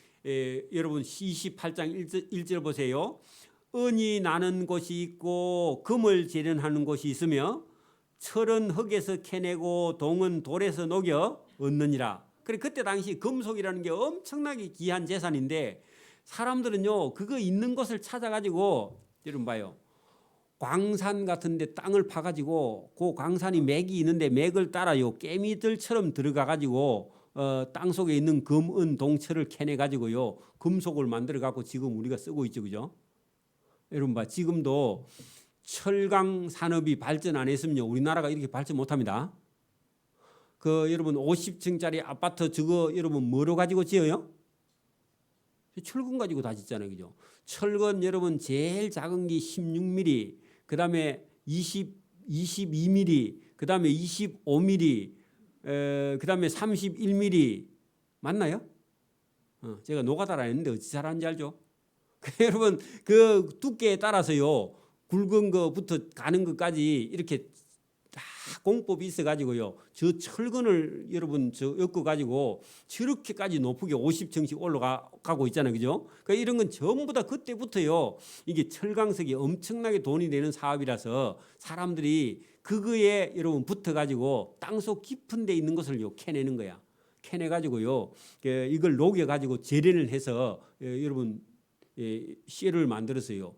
여러분 28장 1절 보세요. 은이 나는 곳이 있고 금을 재련하는 곳이 있으며 철은 흙에서 캐내고 동은 돌에서 녹여 얻느니라. 그래 그때 당시 금속이라는 게 엄청나게 귀한 재산인데 사람들은요 그거 있는 곳을 찾아가지고 여러분 봐요. 광산 같은 데 땅을 파가지고 그 광산이 맥이 있는데 맥을 따라요 깨미들처럼 들어가가지고 땅 속에 있는 금, 은, 동철을 캐내가지고요 금속을 만들어갖고 지금 우리가 쓰고 있죠, 그죠? 여러분 봐, 지금도 철강 산업이 발전 안 했으면요 우리나라가 이렇게 발전 못합니다. 그 여러분 50층짜리 아파트 저거 여러분 뭐로 가지고 지어요? 철근 가지고 다 짓잖아요, 그죠? 철근 여러분 제일 작은 게 16mm, 그 다음에 22mm, 그 다음에 25mm, 그 다음에 31mm 맞나요? 제가 노가다라 했는데 어찌 잘하는지 알죠? 여러분 그 두께에 따라서요 굵은 거부터 가는 것까지 이렇게 다 공법이 있어가지고요. 저 철근을 여러분 엮어가지고 저렇게까지 높게 50층씩 올라가고 있잖아요, 그죠? 그러니까 이런 건 전부 다 그때부터요. 이게 철강석이 엄청나게 돈이 되는 사업이라서 사람들이 그거에 여러분 붙어가지고 땅속 깊은 데 있는 것을요 캐내는 거야. 캐내가지고요 이걸 녹여가지고 재련을 해서 여러분 씨를 만들었어요.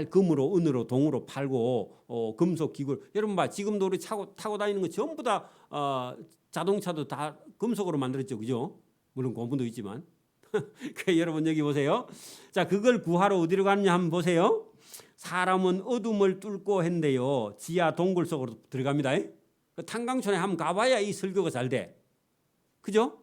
금으로 은으로 동으로 팔고 금속 기구 여러분 봐 지금도 우리 타고 다니는 거 전부 다 자동차도 다 금속으로 만들었죠, 그죠? 물론 고무도 있지만 여러분 여기 보세요. 자 그걸 구하러 어디로 가느냐 한번 보세요. 사람은 어둠을 뚫고 했는데요 지하 동굴 속으로 들어갑니다. 탄광촌에 한번 가봐야 이 설교가 잘 돼, 그죠?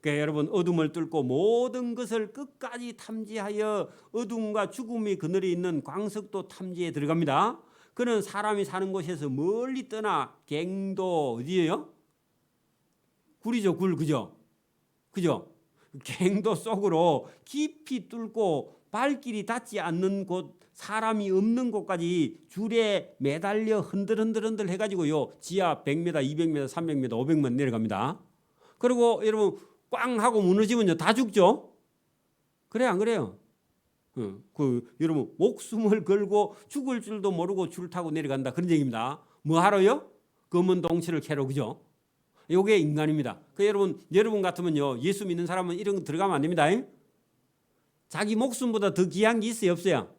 그러니까 여러분 어둠을 뚫고 모든 것을 끝까지 탐지하여 어둠과 죽음이 그늘에 있는 광석도 탐지에 들어갑니다. 그는 사람이 사는 곳에서 멀리 떠나 갱도 어디예요? 굴이죠, 굴, 그죠? 그죠? 갱도 속으로 깊이 뚫고 발길이 닿지 않는 곳, 사람이 없는 곳까지 줄에 매달려 흔들흔들 해가지고요 지하 100m, 200m, 300m, 500m 내려갑니다. 그리고 여러분 꽝 하고 무너지면요 다 죽죠. 그래 안 그래요? 여러분 목숨을 걸고 죽을 줄도 모르고 줄 타고 내려간다 그런 얘기입니다. 뭐 하러요? 검은 동치를 캐러, 그죠? 요게 인간입니다. 여러분 같으면요 예수 믿는 사람은 이런 거 들어가면 안 됩니다. 자기 목숨보다 더 귀한 게 있어요, 없어요?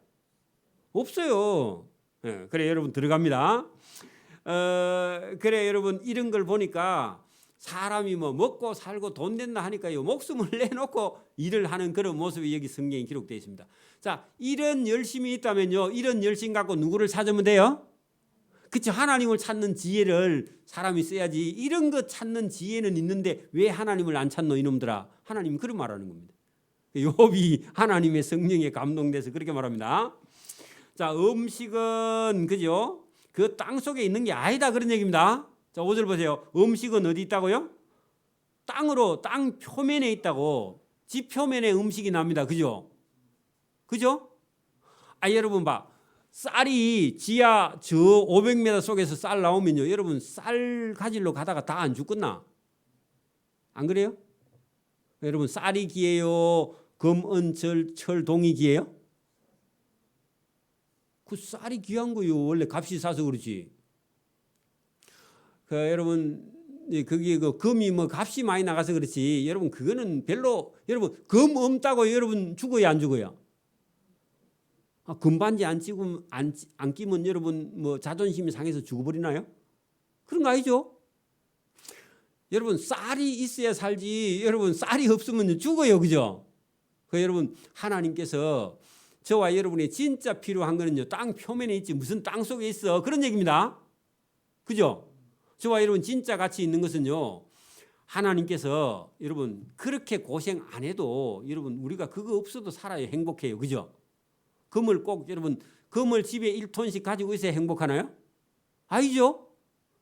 없어요. 그래 여러분 들어갑니다. 그래 여러분 이런 걸 보니까 사람이 뭐 먹고 살고 돈 된다 하니까요 목숨을 내놓고 일을 하는 그런 모습이 여기 성경에 기록되어 있습니다. 자 이런 열심이 있다면요 이런 열심 갖고 누구를 찾으면 돼요? 그렇죠. 하나님을 찾는 지혜를 사람이 써야지. 이런 거 찾는 지혜는 있는데 왜 하나님을 안 찾노 이놈들아. 하나님 그런 말하는 겁니다. 욥이 하나님의 성령에 감동돼서 그렇게 말합니다. 자 음식은 그죠 그 땅속에 있는 게 아니다 그런 얘기입니다. 자 5절 보세요. 음식은 어디 있다고요? 땅 표면에 있다고. 지 표면에 음식이 납니다. 그죠? 그죠? 여러분 봐. 쌀이 지하 저 500m 속에서 쌀 나오면요 여러분 쌀 가지러 가다가 다 안 죽겠나? 안 그래요? 여러분 쌀이 기예요? 금, 은, 철, 동이 기예요? 그 쌀이 귀한 거요. 원래 값이 싸서 그렇지. 여러분 그게 금이 뭐 값이 많이 나가서 그렇지. 여러분 그거는 별로 여러분 금 없다고 여러분 죽어요, 안 죽어요? 금반지 안 끼면 여러분 뭐 자존심이 상해서 죽어버리나요? 그런 거 아니죠? 여러분 쌀이 있어야 살지. 여러분 쌀이 없으면 죽어요, 그죠? 여러분 하나님께서 저와 여러분이 진짜 필요한 거는요 땅 표면에 있지 무슨 땅 속에 있어 그런 얘기입니다. 그죠? 저와 여러분 진짜 가치 있는 것은요 하나님께서 여러분 그렇게 고생 안 해도 여러분 우리가 그거 없어도 살아야 행복해요, 그죠? 금을 꼭 여러분 금을 집에 1톤씩 가지고 있어야 행복하나요? 아니죠?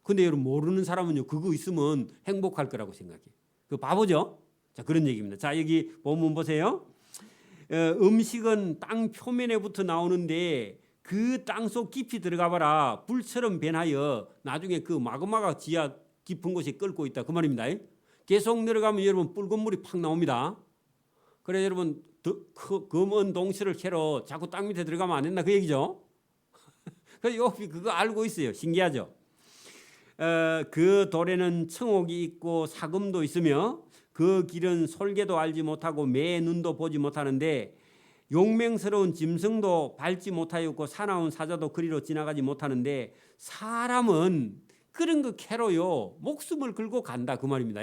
근데 여러분 모르는 사람은요 그거 있으면 행복할 거라고 생각해요. 그 바보죠? 자 그런 얘기입니다. 자 여기 본문 보세요. 음식은 땅 표면에부터 나오는데 그 땅속 깊이 들어가 봐라. 불처럼 변하여 나중에 그 마그마가 지하 깊은 곳에 끓고 있다 그 말입니다. 계속 내려가면 여러분 붉은 물이 팍 나옵니다. 그래 여러분 검은 동시를 캐러 자꾸 땅 밑에 들어가면 안 된다 그 얘기죠. 그래서 욥이 그거 알고 있어요. 신기하죠. 그 돌에는 청옥이 있고 사금도 있으며 그 길은 솔개도 알지 못하고 매 눈도 보지 못하는데 용맹스러운 짐승도 밟지 못하였고 사나운 사자도 그리로 지나가지 못하는데 사람은 그런 거 캐로요 목숨을 걸고 간다 그 말입니다.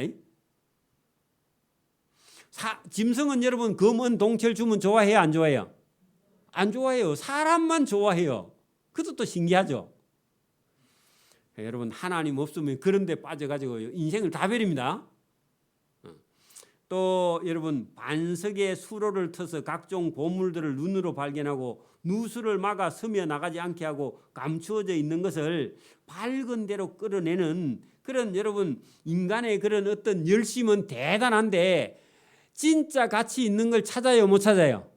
짐승은 여러분 검은 동철 주면 좋아해요, 안 좋아해요? 안 좋아해요. 사람만 좋아해요. 그것도 또 신기하죠. 여러분 하나님 없으면 그런 데 빠져가지고 인생을 다 버립니다. 또 여러분 반석에 수로를 터서 각종 보물들을 눈으로 발견하고 누수를 막아 스며 나가지 않게 하고 감추어져 있는 것을 밝은 대로 끌어내는 그런 여러분 인간의 그런 어떤 열심은 대단한데 진짜 가치 있는 걸 찾아요, 못 찾아요?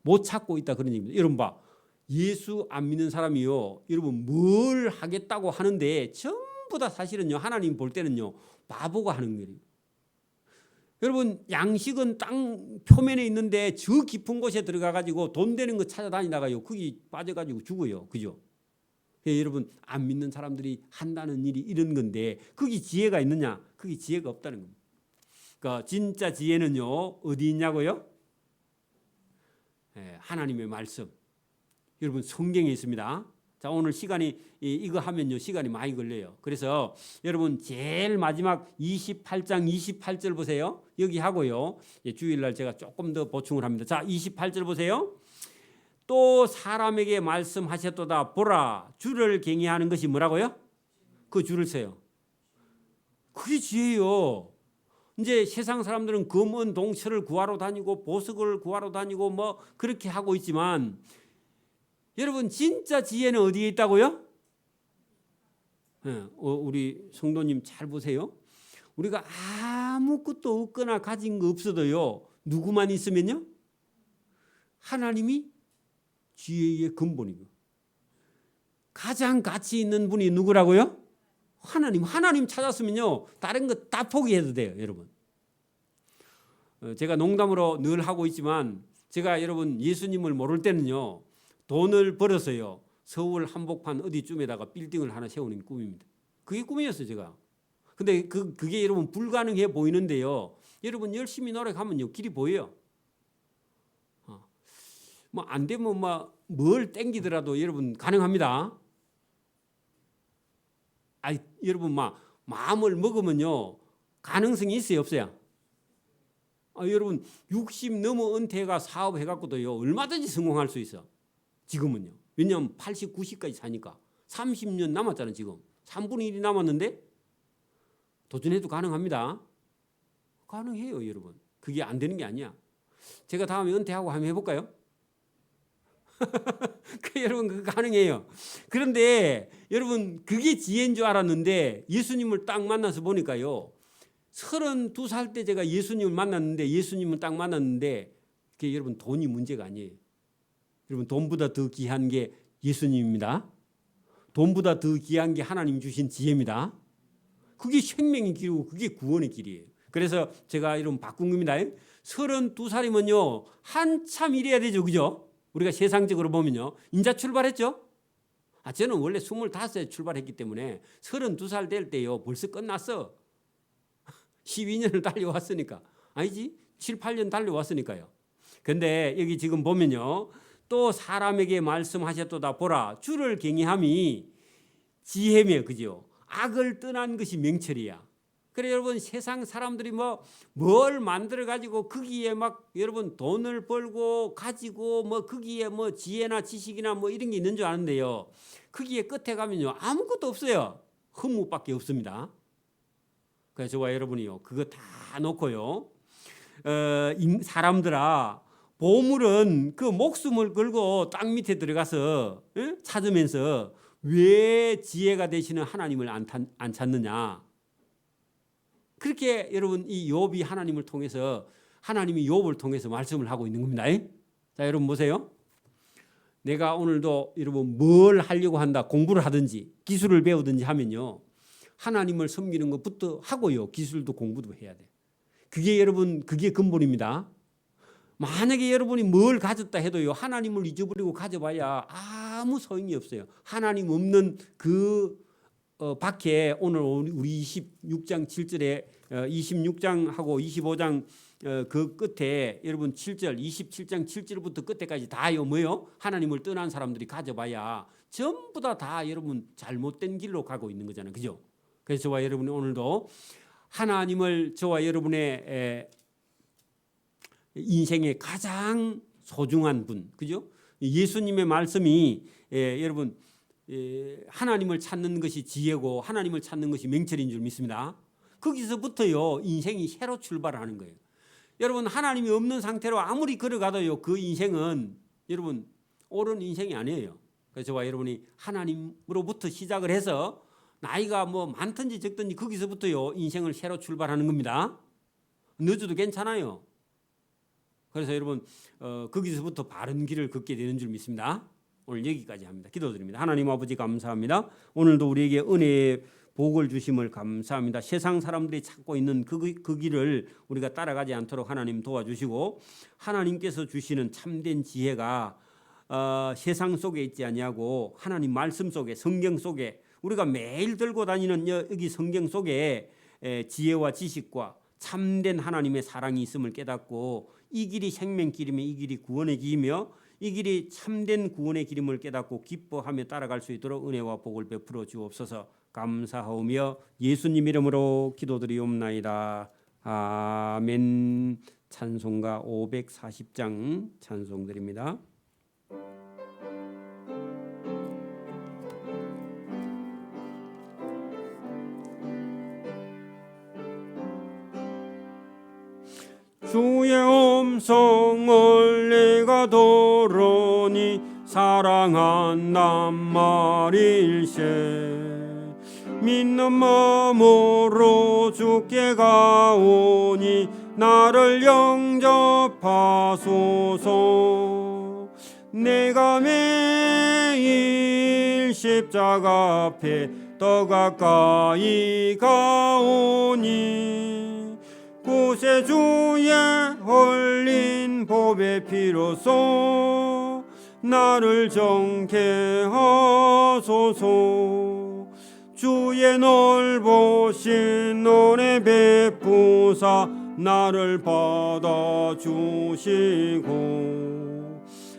못 찾고 있다 그런 얘기입니다. 여러분 봐. 예수 안 믿는 사람이요. 여러분 뭘 하겠다고 하는데 전부 전부 다 사실은요, 하나님 볼 때는요, 바보가 하는 일이에요. 여러분, 양식은 땅 표면에 있는데 저 깊은 곳에 들어가 가지고 돈 되는 거 찾아다니다가요, 거기 빠져 가지고 죽어요. 그죠? 여러분, 안 믿는 사람들이 한다는 일이 이런 건데 거기 지혜가 있느냐? 거기 지혜가 없다는 겁니다. 그러니까 진짜 지혜는요, 어디 있냐고요? 하나님의 말씀. 여러분, 성경에 있습니다. 자, 오늘 시간이 이거 하면요, 시간이 많이 걸려요. 그래서 여러분, 제일 마지막 28장 28절 보세요. 여기 하고요, 주일날 제가 조금 더 보충을 합니다. 자, 28절 보세요. 또 사람에게 말씀하셨도다. 보라, 주를 경외하는 것이 뭐라고요? 그 줄을 세요. 그게 지혜예요. 이제 세상 사람들은 금은 동철을 구하러 다니고 보석을 구하러 다니고 뭐 그렇게 하고 있지만, 여러분, 진짜 지혜는 어디에 있다고요? 우리 성도님 잘 보세요. 우리가 아무것도 없거나 가진 거 없어도요, 누구만 있으면요, 하나님이 지혜의 근본이고, 가장 가치 있는 분이 누구라고요? 하나님 찾았으면요, 다른 거 다 포기해도 돼요, 여러분. 제가 농담으로 늘 하고 있지만, 제가 여러분 예수님을 모를 때는요, 돈을 벌어서요, 서울 한복판 어디쯤에다가 빌딩을 하나 세우는 게 꿈입니다. 그게 꿈이었어요, 제가. 근데 그게 여러분 불가능해 보이는데요, 여러분 열심히 노력하면요, 길이 보여요. 뭐 안 되면 뭘 땡기더라도 여러분 가능합니다. 여러분 마음을 먹으면요, 가능성이 있어요, 없어요? 여러분 60 넘어 은퇴가 사업해 갖고도요, 얼마든지 성공할 수 있어. 지금은요. 왜냐하면 80, 90까지 사니까 30년 남았잖아요. 지금 3분의 1이 남았는데 도전해도 가능합니다. 가능해요, 여러분. 그게 안 되는 게 아니야. 제가 다음에 은퇴하고 한번 해볼까요? 여러분, 그거 가능해요. 그런데 여러분, 그게 지혜인 줄 알았는데 예수님을 딱 만나서 보니까요, 32살 때 제가 예수님을 만났는데, 예수님을 딱 만났는데, 그게 여러분 돈이 문제가 아니에요. 여러분, 돈보다 더 귀한 게 예수님입니다. 돈보다 더 귀한 게 하나님 주신 지혜입니다. 그게 생명의 길이고 그게 구원의 길이에요. 그래서 제가 여러분 바꾼 겁니다. 32살이면요 한참 일해야 되죠, 그죠? 우리가 세상적으로 보면요, 인자 출발했죠. 저는 원래 25에 출발했기 때문에 32살 될 때요 벌써 끝났어. 12년을 달려왔으니까. 아니지, 7, 8년 달려왔으니까요. 근데 여기 지금 보면요, 또 사람에게 말씀하셨도다. 보라, 주를 경외함이 지혜며, 그죠? 악을 떠난 것이 명철이야. 그래, 여러분, 세상 사람들이 뭘 만들어 가지고 거기에 여러분 돈을 벌고 가지고 거기에 지혜나 지식이나 이런 게 있는 줄 아는데요, 거기에 끝에 가면요 아무것도 없어요. 흠목밖에 없습니다. 그래서 저와 여러분이요, 그거 다 놓고요, 사람들아, 보물은 그 목숨을 걸고 땅 밑에 들어가서 찾으면서 왜 지혜가 되시는 하나님을 안 찾느냐. 그렇게 여러분, 이 욥이 하나님을 통해서, 하나님이 욥을 통해서 말씀을 하고 있는 겁니다. 자, 여러분 보세요. 내가 오늘도 여러분 뭘 하려고 한다, 공부를 하든지 기술을 배우든지 하면요, 하나님을 섬기는 것부터 하고요, 기술도 공부도 해야 돼. 그게 여러분, 그게 근본입니다. 만약에 여러분이 뭘 가졌다 해도요, 하나님을 잊어버리고 가져봐야 아무 소용이 없어요. 하나님 없는 그 밖에 오늘 우리 26장 7절에 26장하고 25장 그 끝에 여러분 7절, 27장 7절부터 끝에까지 다요 뭐요? 하나님을 떠난 사람들이 가져봐야 전부 다 여러분 잘못된 길로 가고 있는 거잖아요, 그죠? 그래서 저와 여러분이 오늘도 하나님을 저와 여러분의 인생의 가장 소중한 분, 그죠? 예수님의 말씀이 여러분 하나님을 찾는 것이 지혜고 하나님을 찾는 것이 명철인 줄 믿습니다. 거기서부터요 인생이 새로 출발하는 거예요. 여러분, 하나님이 없는 상태로 아무리 걸어가도요, 그 인생은 여러분 옳은 인생이 아니에요. 그래서 저와 여러분이 하나님으로부터 시작을 해서 나이가 많든지 적든지 거기서부터요 인생을 새로 출발하는 겁니다. 늦어도 괜찮아요. 그래서 여러분 거기서부터 바른 길을 걷게 되는 줄 믿습니다. 오늘 여기까지 합니다. 기도드립니다. 하나님 아버지, 감사합니다. 오늘도 우리에게 은혜 복을 주심을 감사합니다. 세상 사람들이 찾고 있는 그 길을 우리가 따라가지 않도록 하나님 도와주시고, 하나님께서 주시는 참된 지혜가 세상 속에 있지 아니하고 하나님 말씀 속에, 성경 속에, 우리가 매일 들고 다니는 여기 성경 속에 지혜와 지식과 참된 하나님의 사랑이 있음을 깨닫고, 이 길이 생명길이며 이 길이 구원의 길이며 이 길이 참된 구원의 길임을 깨닫고 기뻐하며 따라갈 수 있도록 은혜와 복을 베풀어 주옵소서. 감사하오며 예수님 이름으로 기도드리옵나이다. 아멘. 찬송가 540장 찬송드립니다. 주의 음성을 내가 들으니 사랑한단 말일세. 믿는 마음으로 주께 가오니 나를 영접하소서. 내가 매일 십자가 앞에 더 가까이 가오니 곳에 주의 흘린 보배 피로써 나를 정케 하소서. 주의 넓으신 은혜 베푸사 나를 받아주시고,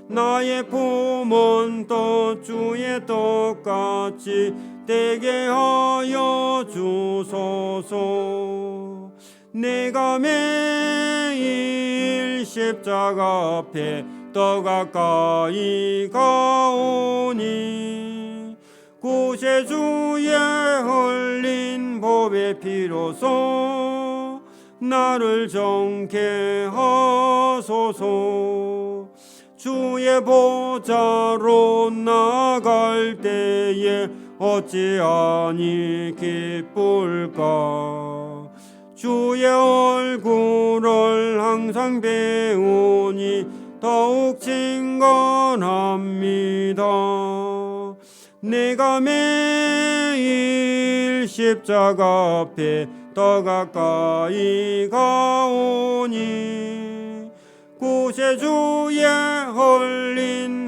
나의 품은 떡 주의 떡같이 되게 하여 주소서. 내가 매일 십자가 앞에 더 가까이 가오니 곳에 주의 흘린 보배 피로써 나를 정케 하소서. 주의 보좌로 나갈 때에 어찌하니 기쁠까. 주의 얼굴을 항상 배우니 더욱 친근합니다. 내가 매일 십자가 앞에 더 가까이 가오니 곳에 주의 흘린